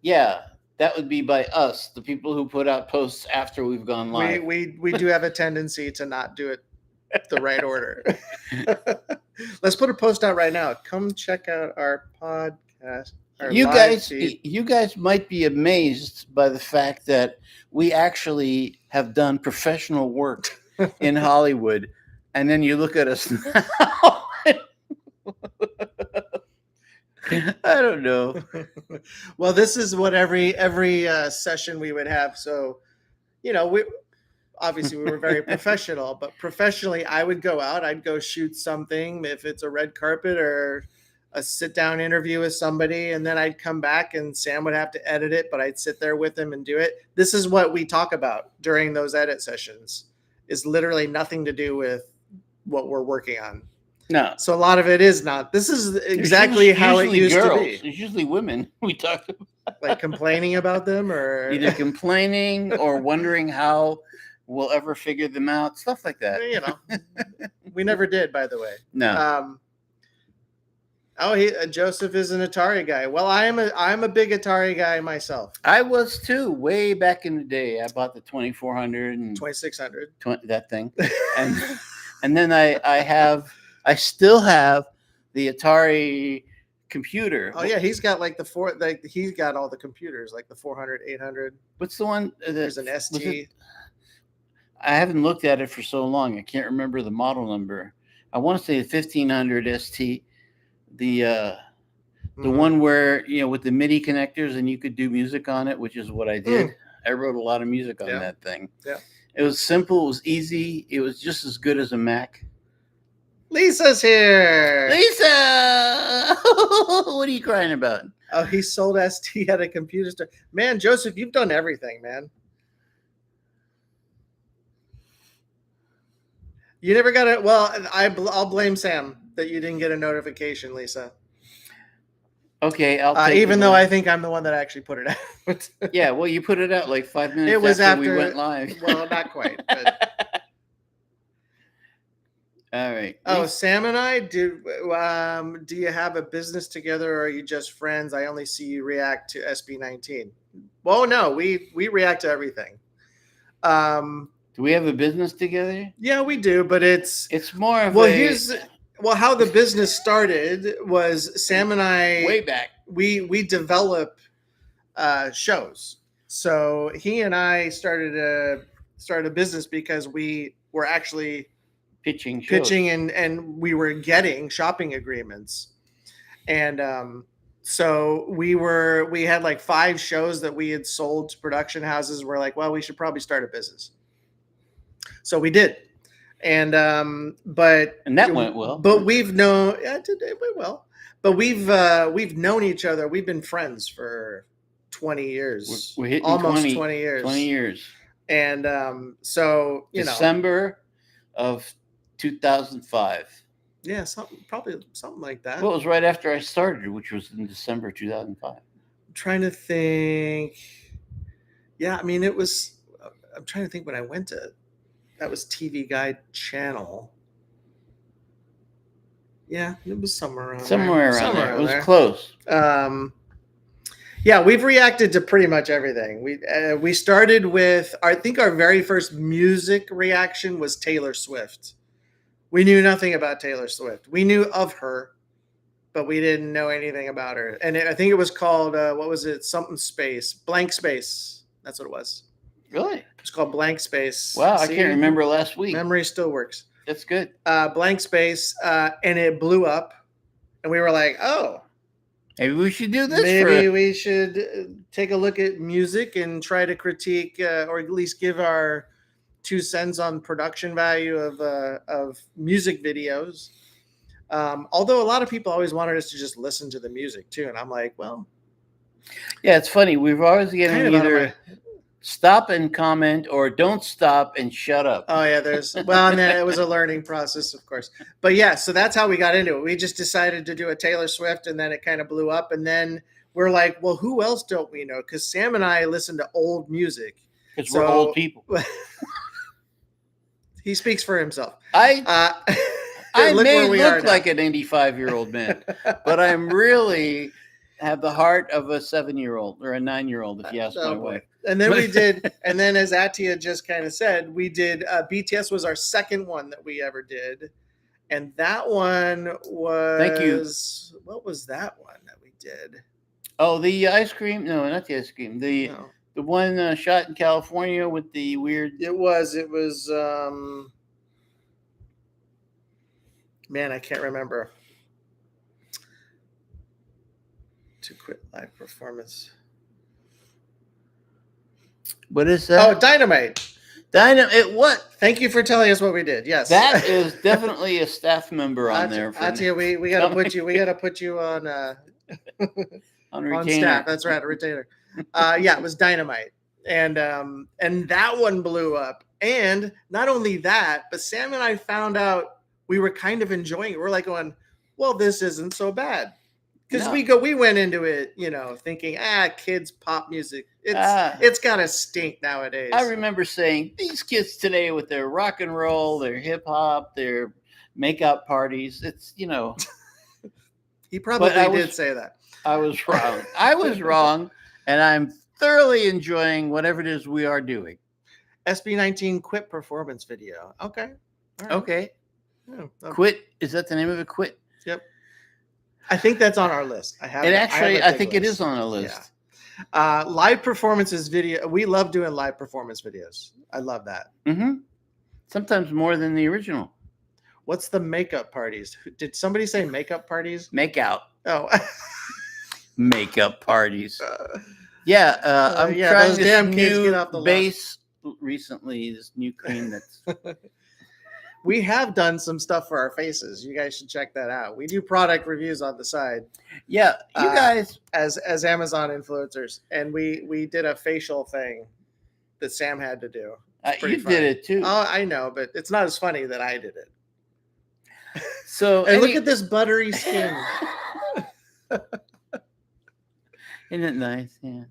Yeah, that would be by us, the people who put out posts after we've gone live. We do have a tendency to not do it the right order. Let's put a post out right now. Come check out our podcast. You guys might be amazed by the fact that we actually have done professional work in Hollywood, and then you look at us now. I don't know. Well, this is what every session we would have. So, we obviously we were very professional, but professionally, I would go out. I'd go shoot something if it's a red carpet or a sit-down interview with somebody, and then I'd come back and Sam would have to edit it, but I'd sit there with him and do it. This is what we talk about during those edit sessions. Is literally nothing to do with what we're working on. No. So a lot of it is not. This is exactly how it used to be. It's usually women we talk about. Like complaining about them or either complaining or wondering how we'll ever figure them out. Stuff like that. We never did, by the way. No. Joseph is an Atari guy. Well, I'm a big Atari guy myself. I was too, way back in the day. I bought the 2400 and 2600. That thing, and then I still have the Atari computer. Oh yeah, he's got like he's got all the computers, like the 400, 800. What's the one? There's an was ST. it- I haven't looked at it for so long. I can't remember the model number. I want to say the 1500 ST. The Mhm. one where with the MIDI connectors and you could do music on it, which is what I did. I wrote a lot of music on Yeah. that thing. Yeah. It was simple. It was easy. It was just as good as a Mac. Lisa's here. Lisa, what are you crying about? Oh, he sold ST at a computer store. Man, Joseph, you've done everything, man. You never got it. Well, I'll blame Sam that you didn't get a notification, Lisa. Okay, I'll take even the though blame. I think I'm the one that actually put it out. Yeah, well, you put it out like 5 minutes It was after we after- went live. Well, not quite. But... All right. Oh, Sam and I, do you have a business together or are you just friends? I only see you react to SB19. Well, no, we react to everything. Do we have a business together? Yeah, we do, but it's more of how the business started was Sam and I way back. We develop shows. So he and I started a business because we were actually pitching and we were getting shopping agreements. And so we had like 5 shows that we had sold to production houses. We're like, well, we should probably start a business. So we did. And that went well. But it went well. But we've known each other. We've been friends for 20 years. We're hitting almost 20 years. 20 years. And so December of 2005. Yeah, probably something like that. Well, it was right after I started, which was in December 2005. I'm trying to think. Yeah, I mean, I'm trying to think when I went to. That was TV Guide Channel. Yeah, it was somewhere around there. It was close. Yeah, we've reacted to pretty much everything. We started with, I think our very first music reaction was Taylor Swift. We knew nothing about Taylor Swift. We knew of her, but we didn't know anything about her. And I think it was called, what was it? Something Space. Blank Space. That's what it was. Really? It's called Blank Space. Wow, I can't remember last week. Memory still works. That's good. Blank Space, and it blew up. And we were like, oh. Maybe we should do this. Maybe we should take a look at music and try to critique or at least give our 2 cents on production value of music videos. Although a lot of people always wanted us to just listen to the music too. And I'm like, well. Yeah, it's funny. We've always getting either stop and comment or don't stop and shut up. Oh yeah, and then it was a learning process, of course. But yeah, so that's how we got into it. We just decided to do a Taylor Swift and then it kind of blew up. And then we're like, well, who else don't we know? Because Sam and I listen to old music. Because we're old people. He speaks for himself. I may look like an 85-year-old man, but I'm really have the heart of a 7-year-old or a 9-year-old, if you ask my wife. And then we did, and then as Atia just kind of said, we did, BTS was our second one that we ever did. And that one was, thank you. What was that one that we did? Oh, the ice cream. No, not the ice cream. The one shot in California with the weird. It was, man, I can't remember. To quit live performance. What is that? Oh, Dynamite. Dynamite. What? Thank you for telling us what we did. Yes, that is definitely a staff member on there. Atia, we got to put you. We got to put you on on staff. That's right, a retainer. Yeah, it was Dynamite, and that one blew up. And not only that, but Sam and I found out we were kind of enjoying it. We're like going, well, this isn't so bad. Because we went into it, thinking, kids pop music. It's gotta stink nowadays. I remember saying these kids today with their rock and roll, their hip hop, their makeout parties. It's He probably did say that. I was wrong. I was wrong, and I'm thoroughly enjoying whatever it is we are doing. SB19 Quit performance video. Okay. All right. Okay. Yeah, Quit. Is that the name of it? Quit. Yep. I think that's on our list. I have. It I have actually, a I big think it list. is on a list. Yeah. Live performances video. We love doing live performance videos. I love that. Mm-hmm. Sometimes more than the original. What's the makeup parties? Did somebody say makeup parties? Make out. Oh. Makeup parties. Yeah, I'm yeah, trying those this damn kids get new off the lot. base recently. This new cream that's. We have done some stuff for our faces. You guys should check that out. We do product reviews on the side. Yeah, you guys as Amazon influencers, and we did a facial thing that Sam had to do. You did it too. Oh, I know, but it's not as funny that I did it. So and look at this buttery skin. Isn't it nice? Yeah.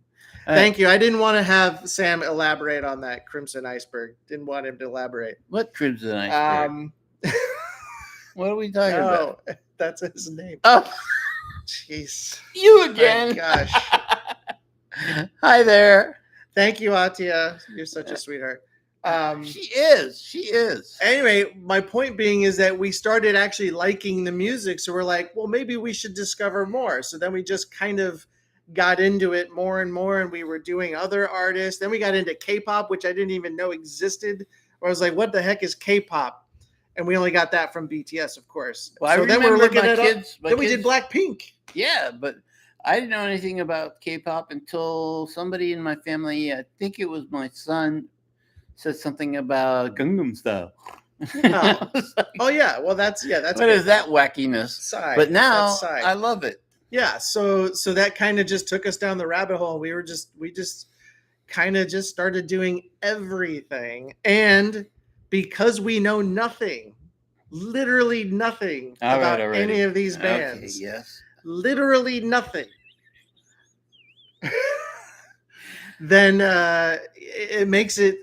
Thank you. I didn't want to have Sam elaborate on that Crimson Iceberg. Didn't want him to elaborate. What Crimson Iceberg? What are we talking about? That's his name. Oh, jeez. You again? My gosh. Hi there. Thank you, Atia. You're such a sweetheart. She is. She is. Anyway, my point being is that we started actually liking the music. So we're like, well, maybe we should discover more. So then we just kind of got into it more and more. And we were doing other artists. Then we got into K-pop, which I didn't even know existed. I was like, what the heck is K-pop? And we only got that from BTS, of course. Well, so I then remember we're looking my at kids. then we did Blackpink. Yeah, but I didn't know anything about K-pop until somebody in my family, I think it was my son, said something about Gangnam Style. Oh, oh yeah. Well, that's what is that wackiness? Psy. But now I love it. Yeah. So that kind of just took us down the rabbit hole. We just kind of just started doing everything, and because we know nothing, literally nothing about any of these bands. Okay, yes. Literally nothing. Then it makes it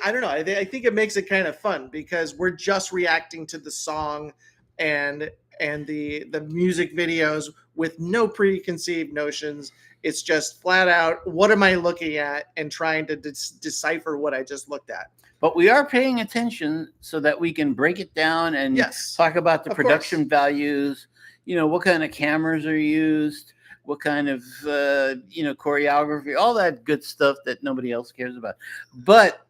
I don't know, I think it makes it kind of fun because we're just reacting to the song and the music videos with no preconceived notions. It's just flat out, what am I looking at, and trying to decipher what I just looked at. But we are paying attention so that we can break it down and talk about the production values. You know, what kind of cameras are used, what kind of, choreography, all that good stuff that nobody else cares about. But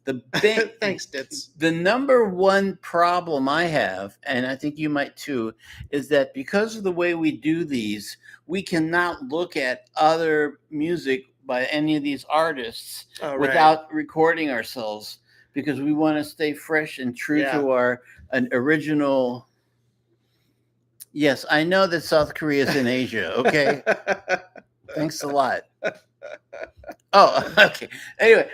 the big thanks, Ditz. The number one problem I have, and I think you might too, is that because of the way we do these, we cannot look at other music by any of these artists without recording ourselves, because we want to stay fresh and true to our original. Yes, I know that South Korea is in Asia. Okay. Thanks a lot. Oh, okay. Anyway,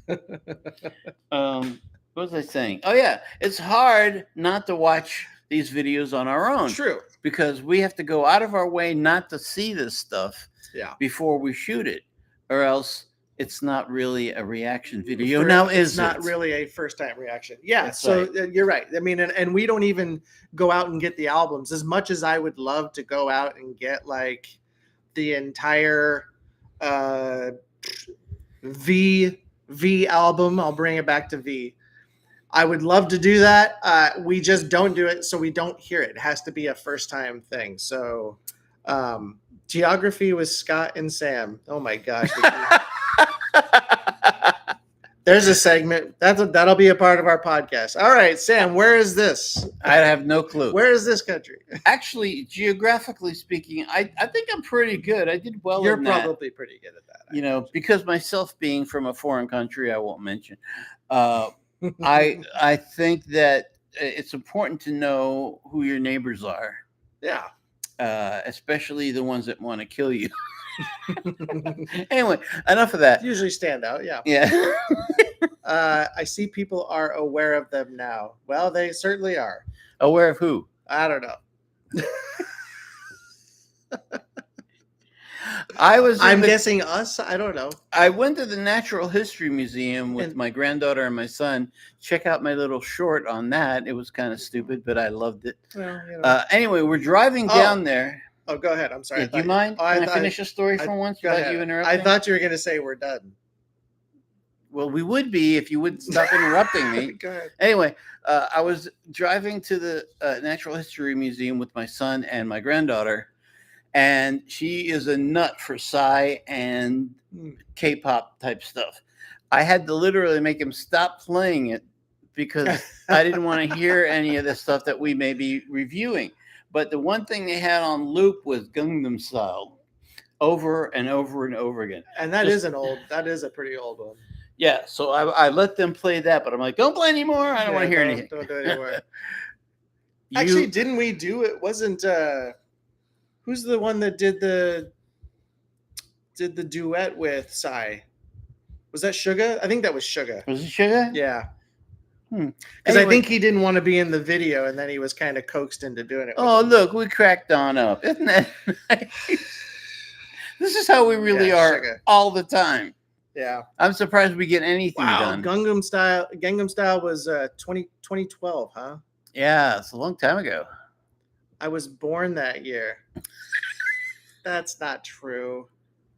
what was I saying? Oh, yeah. It's hard not to watch these videos on our own. True. Because we have to go out of our way not to see this stuff before we shoot it, or else it's not really a reaction video. Now, it's not really a first-time reaction. Yeah, that's so right. You're right. I mean, and we don't even go out and get the albums. As much as I would love to go out and get like the entire V album, I'll bring it back to V. I would love to do that. We just don't do it, so we don't hear it. It has to be a first-time thing. So, geography with Scott and Sam. Oh my gosh. There's a segment that'll be a part of our podcast. All right, Sam, where is this? I have no clue. Where is this country? Actually, geographically speaking, I think I'm pretty good. I did well. You're probably pretty good at that. Because myself being from a foreign country, I won't mention. I think that it's important to know who your neighbors are. Yeah. Especially the ones that want to kill you. Anyway, enough of that. Usually stand out, yeah. Yeah. I see people are aware of them now. Well, they certainly are. Aware of who? I don't know. I'm guessing us. I don't know. I went to the Natural History Museum with my granddaughter and my son. Check out my little short on that. It was kind of stupid, but I loved it. Well, anyway, we're driving down there. Oh, go ahead. I'm sorry. Do you mind? Can I finish a story for once without you interrupting? I thought you were going to say we're done. Well, we would be if you wouldn't stop interrupting me. Go ahead. Anyway, I was driving to the Natural History Museum with my son and my granddaughter, and she is a nut for sci and K-pop type stuff. I had to literally make him stop playing it because I didn't want to hear any of the stuff that we may be reviewing. But the one thing they had on loop was Gangnam Style over and over and over again. And that is a pretty old one. Yeah, so I let them play that, but I'm like, don't play anymore. I don't want to hear anything. Don't do it anymore. Actually, didn't we do it? Wasn't who's the one that did the duet with Psy? Was that Suga? I think that was Suga. Was it Suga? Yeah. Because I think he didn't want to be in the video, and then he was kind of coaxed into doing it. Oh, look, we cracked on up. Isn't that nice? This is how we really are Suga. All the time. Yeah. I'm surprised we get anything done. Gangnam Style was 2012, huh? Yeah, it's a long time ago. I was born that year. That's not true.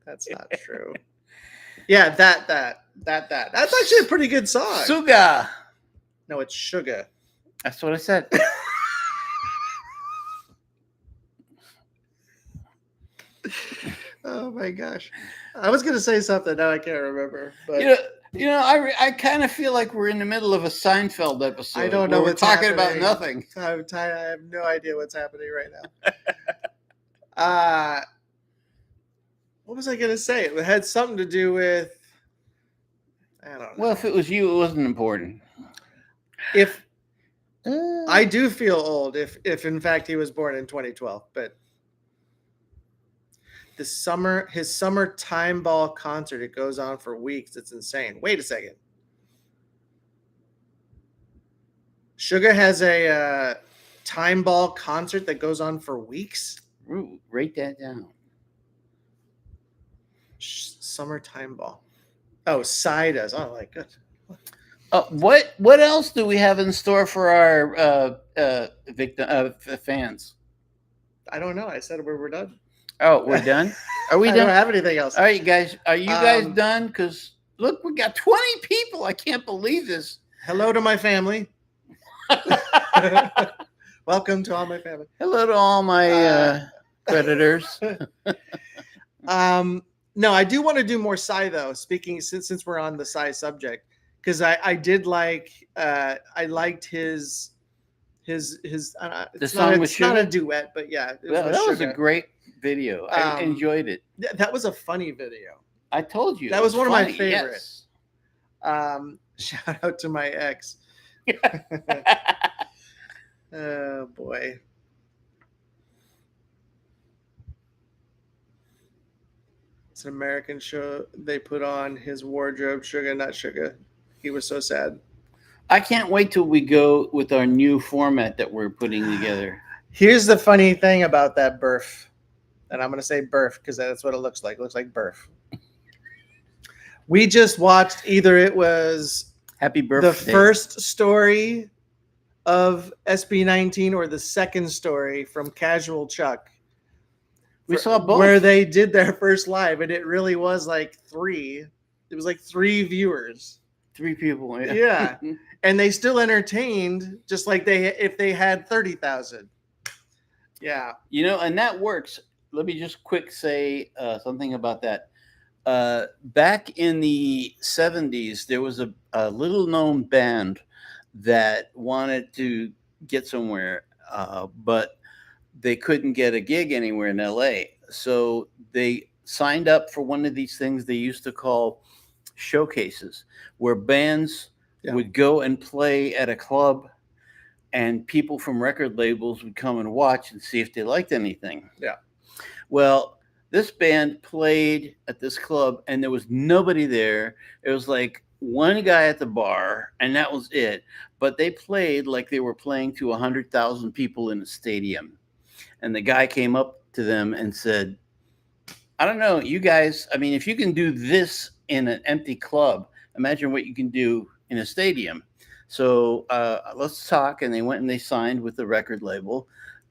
That's not true. Yeah, that. That's actually a pretty good song. Suga. No, it's Suga. That's what I said. Oh my gosh. I was going to say something. Now I can't remember. But you know, I kind of feel like we're in the middle of a Seinfeld episode. I don't know what's talking happening. about nothing. I have no idea what's happening right now. What was I going to say? It had something to do with, I don't know. Well, if it was you, it wasn't important. If I do feel old, if in fact he was born in 2012, but his summer time ball concert, it goes on for weeks. It's insane. Wait a second. Suga has a time ball concert that goes on for weeks. Ooh, write that down. Summer time ball. Oh, Psy does. Oh, like good. What else do we have in store for our fans? I don't know. I said we were done. Oh, we're done? Are we done? I don't have anything else. All right, guys. Are you guys done? Because look, we got 20 people. I can't believe this. Hello to my family. Welcome to all my family. Hello to all my creditors. No, I do want to do more Psy though. Speaking since we're on the Psy subject, because I did like I liked his it's song with Suga. Not a duet, but yeah, that was a great video. I enjoyed it. That was a funny video. I told you that was one funny. Of my favorites. Yes. Shout out to my ex. Oh boy. It's an American show. They put on his wardrobe, Suga, not Suga. He was so sad. I can't wait till we go with our new format that we're putting together. Here's the funny thing about that birth. And I'm going to say birth because that's what it looks like. It looks like birth. We just watched it was Happy Birthday. The first story of SB19 or the second story from Casual Chuck. We saw both. Where they did their first live, and it really was like 3. It was like 3 viewers. 3 people. Yeah. And they still entertained just like if they had 30,000. Yeah. You know, and that works. Let me just quick say something about that. Back in the 70s, there was a little known band that wanted to get somewhere, but they couldn't get a gig anywhere in LA. So they signed up for one of these things they used to call showcases, where bands would go and play at a club and people from record labels would come and watch and see if they liked anything. Yeah. Well, this band played at this club and there was nobody there. It was like one guy at the bar and that was it. But they played like they were playing to 100,000 people in a stadium. And the guy came up to them and said, I don't know, you guys, I mean, if you can do this in an empty club, imagine what you can do in a stadium. So let's talk. And they went and they signed with the record label.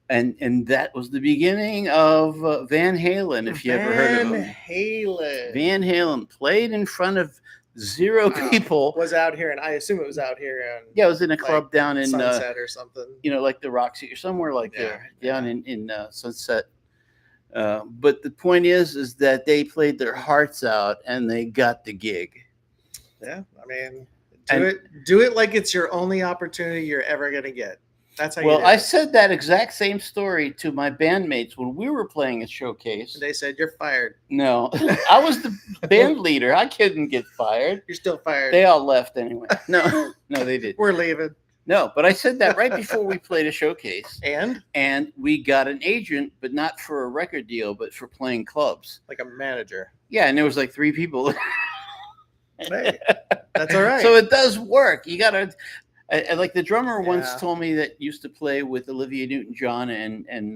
And that was the beginning of Van Halen, if you ever heard of him. Van Halen. Van Halen played in front of 0 people. Was out here, and I assume it was out here. Yeah, it was in a club down in Sunset or something. like the Roxy or somewhere like there, down in Sunset. But the point is that they played their hearts out and they got the gig. Yeah, I mean, do it like it's your only opportunity you're ever gonna get. That's how. Well, I said that exact same story to my bandmates when we were playing a showcase. And they said, "You're fired." No, I was the band leader. I couldn't get fired. You're still fired. They all left anyway. No, they did. We're leaving. No, but I said that right before we played a showcase. And we got an agent, but not for a record deal, but for playing clubs. Like a manager. Yeah, and there was like 3 people. Hey, that's all right. So it does work. You got to... like the drummer once told me that used to play with Olivia Newton-John and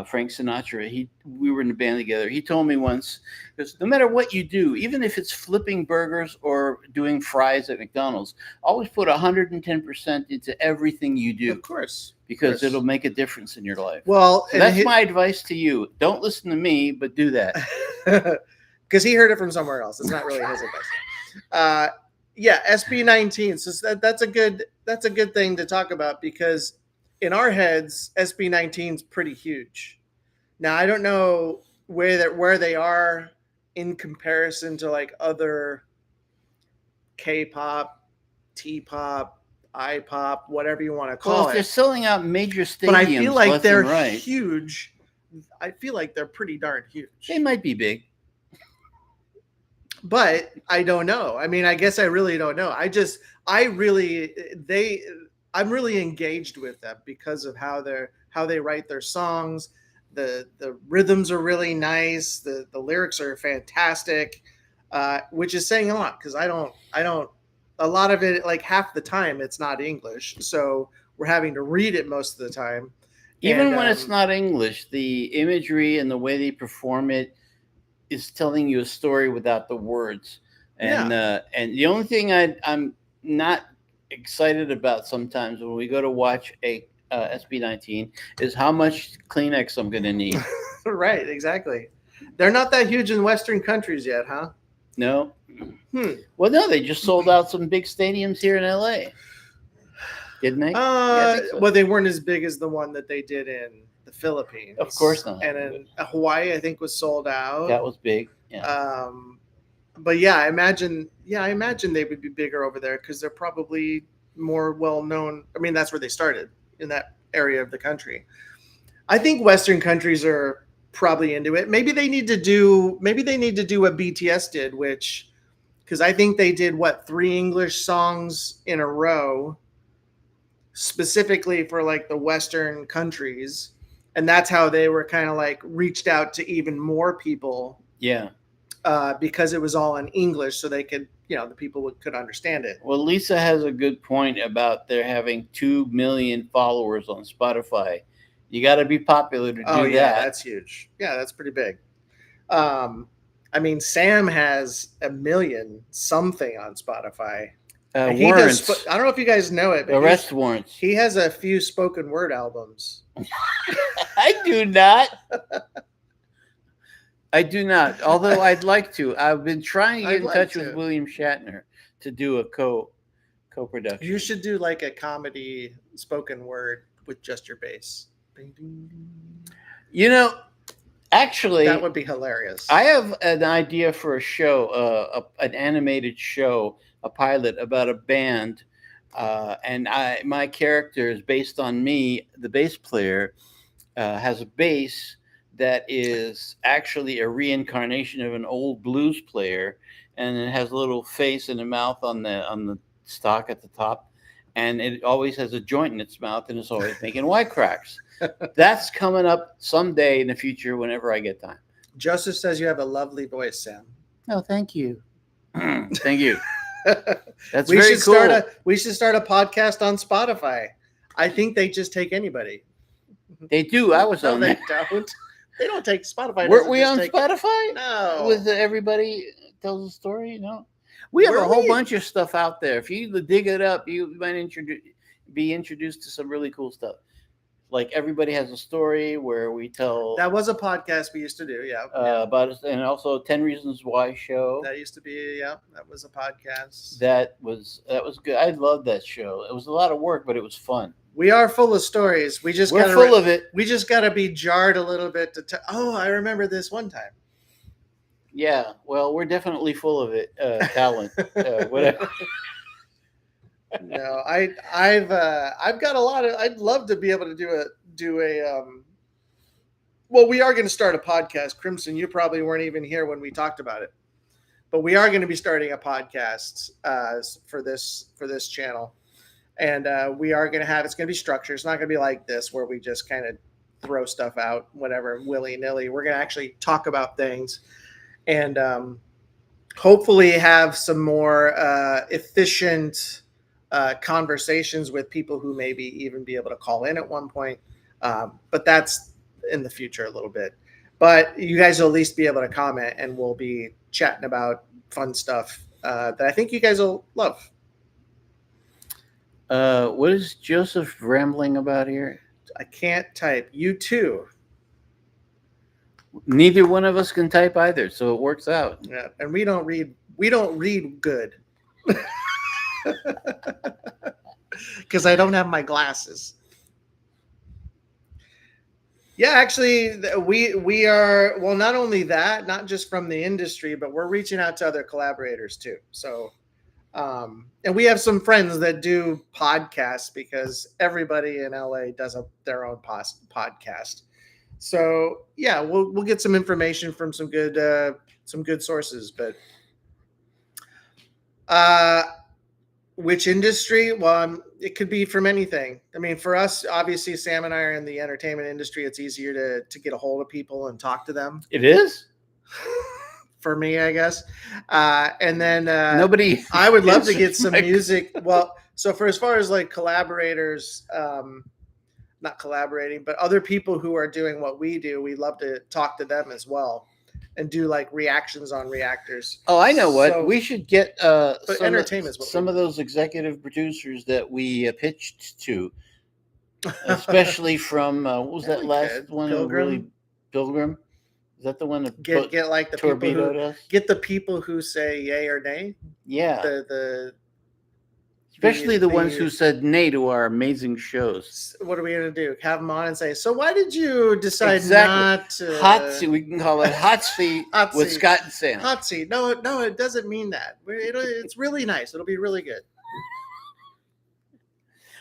Frank Sinatra. We were in a band together. He told me once, because no matter what you do, even if it's flipping burgers or doing fries at McDonald's, always put 110% into everything you do. Of course. Because it'll make a difference in your life. Well, so that's my advice to you. Don't listen to me, but do that. Because he heard it from somewhere else. It's not really his advice. Yeah, SB19. So that's a good thing to talk about, because in our heads, SB19 is pretty huge. Now I don't know where they are in comparison to like other K-pop, T-pop, I-pop, whatever you want to call it. Well, if they're selling out major stadiums, but I feel like they're right. huge. I feel like they're pretty darn huge. They might be big. But I don't know. I mean, I guess I really don't know. I'm really engaged with them because of how they write their songs. The rhythms are really nice. The lyrics are fantastic, which is saying a lot, because I don't. A lot of it, like half the time, it's not English, so we're having to read it most of the time. Even when it's not English, the imagery and the way they perform it is telling you a story without the words. And the only thing I'm not excited about sometimes when we go to watch a SB19 is how much Kleenex I'm going to need. Right, exactly. They're not that huge in Western countries yet, huh? No. Well, no, they just sold out some big stadiums here in LA. Didn't they? So. Well, they weren't as big as the one that they did in the Philippines. Of course not. And in Hawaii, I think, was sold out. That was big. Yeah. But yeah, I imagine they would be bigger over there because they're probably more well known. I mean, that's where they started, in that area of the country. I think Western countries are probably into it. Maybe they need to do what BTS did, because I think they did 3 English songs in a row, specifically for like the Western countries. And that's how they were kind of like reached out to even more people. Yeah. Because it was all in English, so they could, the people could understand it. Well, Lisa has a good point about there having 2 million followers on Spotify. You got to be popular to do that. That's huge. Yeah, that's pretty big. I mean, Sam has 1 million something on Spotify. He does. I don't know if you guys know it, but arrest warrants. He has a few spoken word albums. I do not. Although I'd like to. I've been trying to get in touch with William Shatner to do a co-production. You should do like a comedy spoken word with just your bass. Actually, that would be hilarious. I have an idea for a show, an animated show, a pilot about a band, and my character is based on me. The bass player has a bass that is actually a reincarnation of an old blues player, and it has a little face and a mouth on the stock at the top, and it always has a joint in its mouth, and it's always making white cracks. That's coming up someday in the future whenever I get time. Joseph says you have a lovely voice, Sam. Oh, thank you. Thank you. That's we very cool. We should start a podcast on Spotify. I think they just take anybody. They do. I was on there. They don't take Spotify. Weren't we on Spotify? No. With Everybody Tells a Story? No. We have a whole bunch of stuff out there. If you dig it up, you might be introduced to some really cool stuff. like Everybody Has a Story, where we tell That was a podcast we used to do. Yeah. about it, and also 10 Reasons Why show. That used to be, yeah, that was a podcast. That was good. I loved that show. It was a lot of work, but it was fun. We are full of stories. We're full of it. We just got to be jarred a little bit to oh, I remember this one time. Yeah, well, we're definitely full of it. Talent, whatever. No, I've got a lot of. I'd love to be able to do a. Well, we are going to start a podcast, Crimson. You probably weren't even here when we talked about it, but we are going to be starting a podcast for this channel, and we are going to have. It's going to be structured. It's not going to be like this where we just kind of throw stuff out, whatever, willy nilly. We're going to actually talk about things, and hopefully have some more efficient conversations with people who maybe even be able to call in at one point. But that's in the future a little bit. But you guys will at least be able to comment, and we'll be chatting about fun stuff that I think you guys will love. What is Joseph rambling about here? I can't type. You too. Neither one of us can type either, so it works out. Yeah, and we don't read. We don't read good. Because I don't have my glasses. Yeah, actually, we are, well, not only that, not just from the industry, but we're reaching out to other collaborators too. So, and we have some friends that do podcasts because everybody in LA does their own podcast. So yeah, we'll get some information from some good sources, but which industry? Well, it could be from anything. I mean, for us, obviously, Sam and I are in the entertainment industry. It's easier to get a hold of people and talk to them. It is? For me, I guess. And then nobody. I would love to get some music. Well, so for as far as like collaborators, not collaborating, but other people who are doing what we do, we love to talk to them as well. And do like reactions on reactors. Oh, I know what. So, we should get some of those executive producers that we pitched to, especially from what was that last one? Pilgrim? Pilgrim? Is that the one that get like the torpedoed us? Get the people who say yay or nay? Yeah. Especially the ones who said nay to our amazing shows. What are we going to do? Have them on and say, so why did you decide not to... Hot seat. We can call it hot seat with Scott and Sam. Hot seat. No, it doesn't mean that. It's really nice. It'll be really good.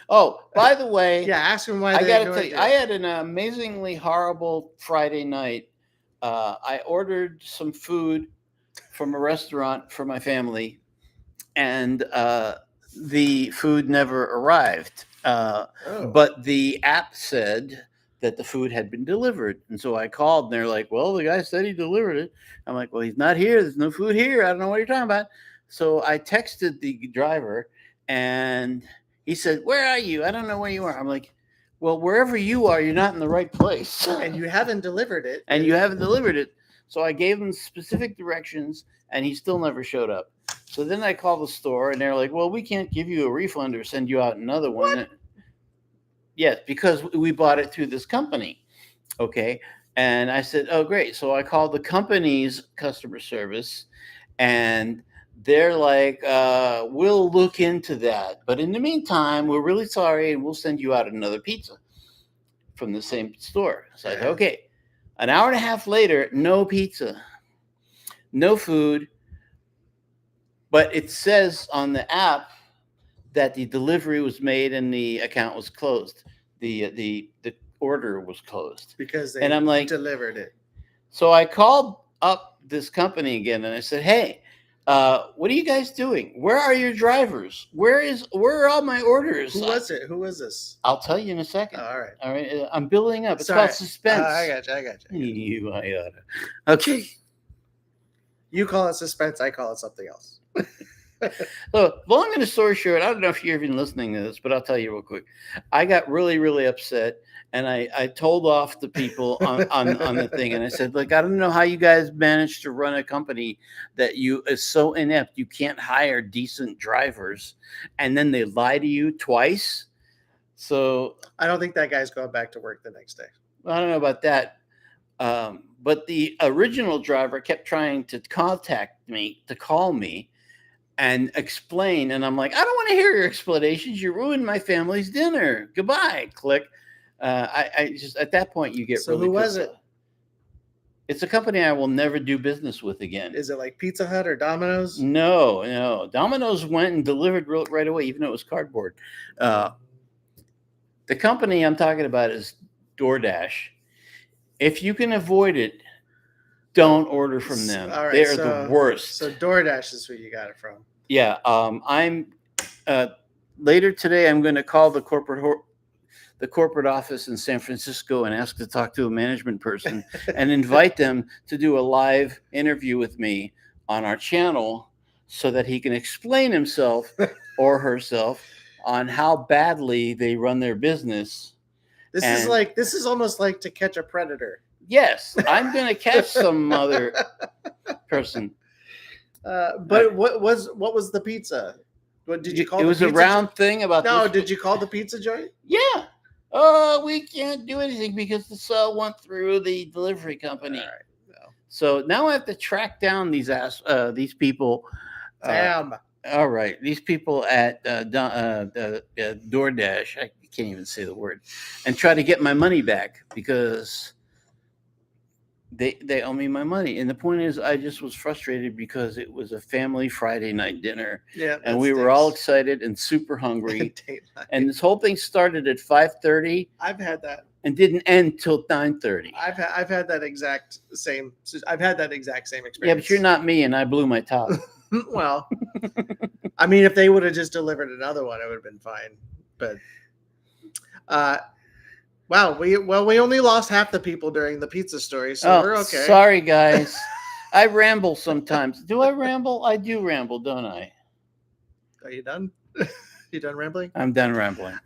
Oh, by the way... Yeah, ask them why I got to tell you, I had an amazingly horrible Friday night. I ordered some food from a restaurant for my family, and... the food never arrived, but the app said that the food had been delivered. And so I called, and they're like, well, the guy said he delivered it. I'm like, well, he's not here. There's no food here. I don't know what you're talking about. So I texted the driver, and he said, where are you? I don't know where you are. I'm like, well, wherever you are, you're not in the right place. And you haven't delivered it. So I gave him specific directions, and he still never showed up. So then I called the store, and they're like, well, we can't give you a refund or send you out another one. What? Yes, because we bought it through this company. Okay. And I said, oh, great. So I called the company's customer service, and they're like, we'll look into that. But in the meantime, we're really sorry, and we'll send you out another pizza from the same store. So I said, okay. An hour and a half later, no pizza, no food. But it says on the app that the delivery was made and the account was closed. The order was closed. Because they and I'm like, delivered it. So I called up this company again, and I said, hey, what are you guys doing? Where are your drivers? Where are all my orders? Who was it? Who was this? I'll tell you in a second. All right. All right. I'm building up. It's about suspense. I got you. You iota. Okay. You call it suspense. I call it something else. Look, long and the story short, I don't know if you're even listening to this, but I'll tell you real quick. I got really, really upset, and I told off the people on the thing, and I said, look, I don't know how you guys manage to run a company that is so inept you can't hire decent drivers, and then they lie to you twice. So I don't think that guy's going back to work the next day. I don't know about that. But the original driver kept trying to call me and explain. And I'm like, I don't want to hear your explanations. You ruined my family's dinner. Goodbye. Click. I just, at that point, you get So really who was pissed it? off. It's a company I will never do business with again. Is it like Pizza Hut or Domino's? No. Domino's went and delivered right away, even though it was cardboard. The company I'm talking about is DoorDash. If you can avoid it, don't order from them. All right, They're the worst. So DoorDash is who you got it from. Yeah. I'm later today. I'm going to call the corporate office in San Francisco and ask to talk to a management person and invite them to do a live interview with me on our channel so that he can explain himself or herself on how badly they run their business. This is almost like To Catch a Predator. Yes, I'm going to catch some other person. But what was the pizza? What did you call it? It was a round thing about. No, did you call the pizza joint? Yeah. Oh, we can't do anything because the cell went through the delivery company. All right. No. So now I have to track down these people. Damn. All right, these people at DoorDash. I can't even say the word, and try to get my money back because they owe me my money. And the point is, I just was frustrated because it was a family Friday night dinner. Yeah. And we were all excited and super hungry. And this whole thing started at 5:30. I've had that. And didn't end till 9:30. I've had that exact same. I've had that exact same experience. Yeah, but you're not me, and I blew my top. Well, I mean, if they would have just delivered another one, it would have been fine. But wow, we only lost half the people during the pizza story, so we're okay. Sorry, guys. I ramble sometimes. Do I ramble? I do ramble, don't I? Are you done? You done rambling? I'm done rambling.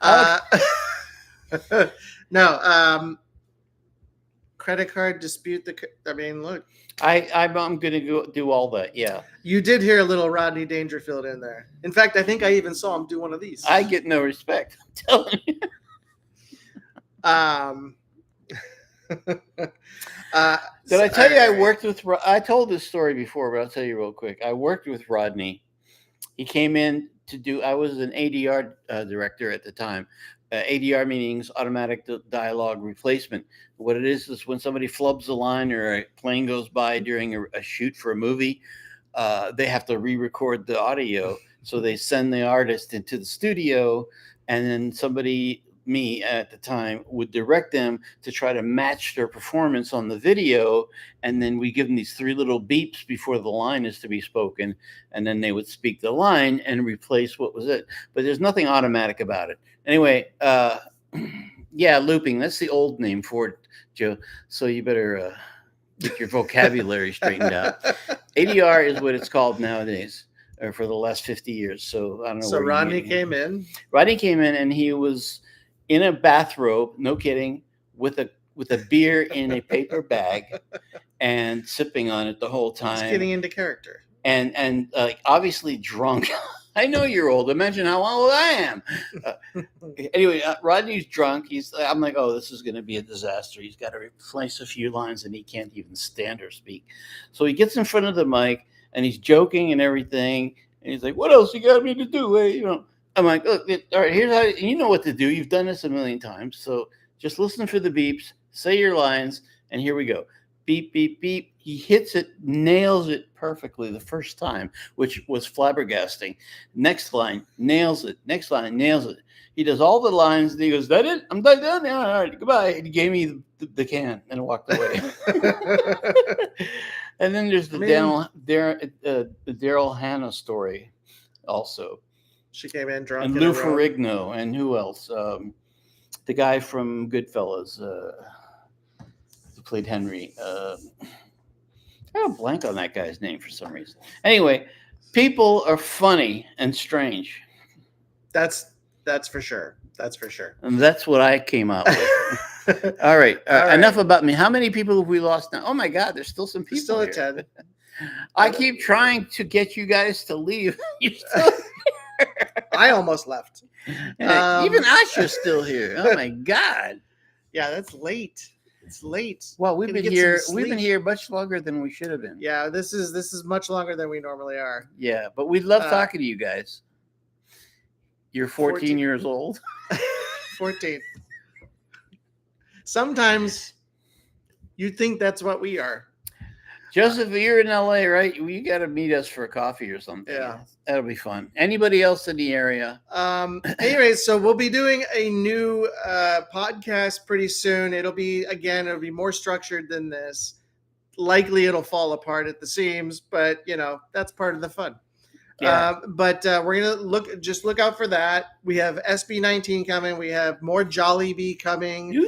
No. Credit card dispute. I mean, look. I'm going to go do all that. Yeah. You did hear a little Rodney Dangerfield in there. In fact, I think I even saw him do one of these. I get no respect. I'm telling you. Did I tell you I worked with? I told this story before, but I'll tell you real quick. I worked with Rodney. He came in to do. I was an ADR director at the time. ADR means automatic dialogue replacement. What it is when somebody flubs a line or a plane goes by during a shoot for a movie, they have to re-record the audio. So they send the artist into the studio, and then me at the time, would direct them to try to match their performance on the video. And then we give them these 3 little beeps before the line is to be spoken. And then they would speak the line and replace what was it. But there's nothing automatic about it. Anyway, yeah, looping. That's the old name for it, Joe. So you better get your vocabulary straightened out. ADR is what it's called nowadays, or for the last 50 years. So I don't know. So Rodney came in. Rodney came in, and he was in a bathrobe, no kidding, with a beer in a paper bag and sipping on it the whole time. He's getting into character. And obviously drunk. I know you're old. Imagine how old I am. Anyway, Rodney's drunk. I'm like, oh, this is going to be a disaster. He's got to replace a few lines, and he can't even stand or speak. So he gets in front of the mic, and he's joking and everything. And he's like, what else you got me to do? Hey, I'm like, look, all right, here's how you know what to do. You've done this a million times. So just listen for the beeps, say your lines, and here we go. Beep, beep, beep. He hits it, nails it perfectly the first time, which was flabbergasting. Next line, nails it. Next line, nails it. He does all the lines, and he goes, that it? I'm done. Yeah, all right, goodbye. And he gave me the can and walked away. And then there's the Daryl Hannah story also. She came in drunk. And Lou Ferrigno, and who else? The guy from Goodfellas, who played Henry. I got a blank on that guy's name for some reason. Anyway, people are funny and strange. That's for sure. That's for sure. And that's what I came out with. All right. Enough about me. How many people have we lost now? Oh my God, there's still some people. Still here. at 10. I keep trying to get you guys to leave. You're still I almost left. Even Asha's still here. Oh my God. Yeah, that's late. It's late. Well, we've Gotta been get some here. We've been sleep. here much longer than we should have been. Yeah, this is much longer than we normally are. Yeah, but we love talking to you guys. You're 14 years old. 14. Sometimes you think that's what we are. Joseph, you're in LA, right? You got to meet us for a coffee or something. Yeah. That'll be fun. Anybody else in the area? Anyways, so we'll be doing a new podcast pretty soon. It'll be more structured than this. Likely it'll fall apart at the seams, but that's part of the fun. Yeah. But we're gonna look out for that. We have SB19 coming. We have more Jollibee coming.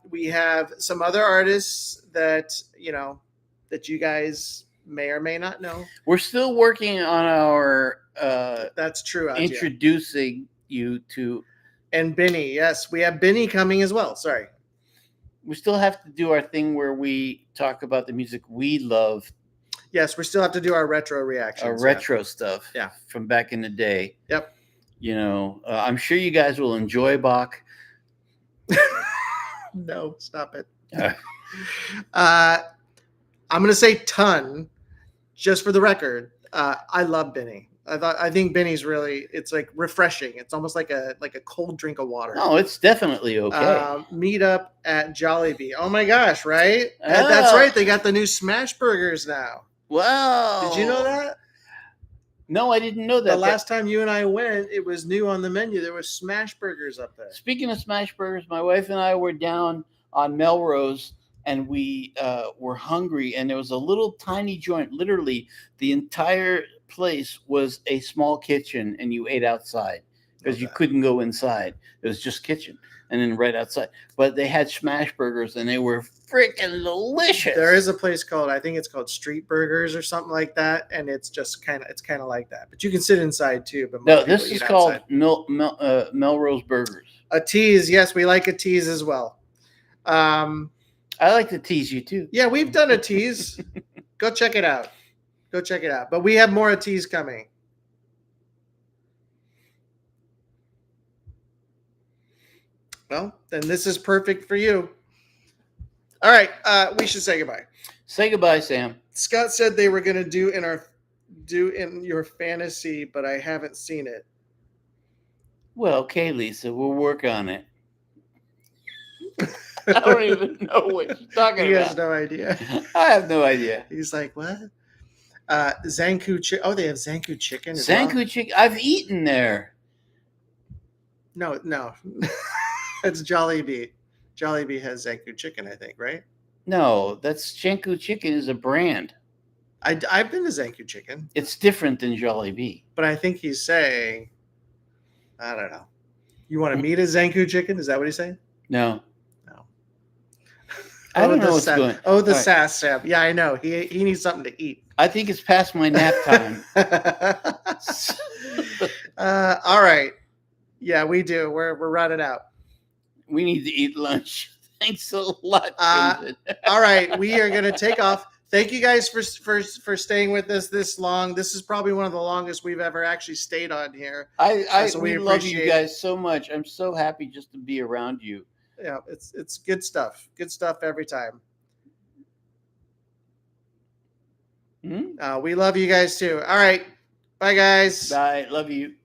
We have some other artists that you guys may or may not know. We're still working on our that's true. Ajay. Introducing you to and Benny. Yes, we have Benny coming as well. Sorry. We still have to do our thing where we talk about the music we love. Yes, we still have to do our retro reactions. Our retro stuff. Yeah. From back in the day. Yep. I'm sure you guys will enjoy Bach. No, stop it. I'm going to say ton, just for the record. I love Benny. I think Benny's it's like refreshing. It's almost like a cold drink of water. Oh, it's definitely okay. Meet up at Jollibee. Oh my gosh, right? That's right. They got the new smash burgers now. Wow. Did you know that? No, I didn't know that. The last time you and I went, it was new on the menu. There was smash burgers up there. Speaking of smash burgers, my wife and I were down on Melrose, and we were hungry, and there was a little tiny joint. Literally, the entire place was a small kitchen, and you ate outside because you couldn't go inside. It was just kitchen, and then right outside. But they had smash burgers, and they were freaking delicious. There is a place I think it's called Street Burgers or something like that, and it's just kind of like that. But you can sit inside too. But no, this is called Melrose Burgers. A tease, yes, we like a tease as well. I like to tease you too. Yeah, we've done a tease. Go check it out. But we have more teas coming. Well, then this is perfect for you. All right, we should say goodbye. Say goodbye, Sam. Scott said they were going to do in your fantasy, but I haven't seen it. Well, okay, Lisa, we'll work on it. I don't even know what you're talking about. He has no idea. I have no idea. He's like, what? Zanku chicken. Oh, they have Zanku chicken. Zanku chicken. I've eaten there. No. It's Jollibee. Jollibee has Zanku chicken, I think, right? No, that's Zanku chicken is a brand. I've been to Zanku chicken. It's different than Jollibee. But I think he's saying, I don't know. You want to meet a Zanku chicken? Is that what he's saying? No. I don't know what's going on. Oh, the sass, Sam. Yeah, I know. He needs something to eat. I think it's past my nap time. All right. Yeah, we do. We're running out. We need to eat lunch. Thanks a lot. All right. We are going to take off. Thank you guys for staying with us this long. This is probably one of the longest we've ever actually stayed on here. We love you guys so much. I'm so happy just to be around you. Yeah, it's good stuff. Good stuff every time. We love you guys too. All right. Bye, guys. Bye. Love you.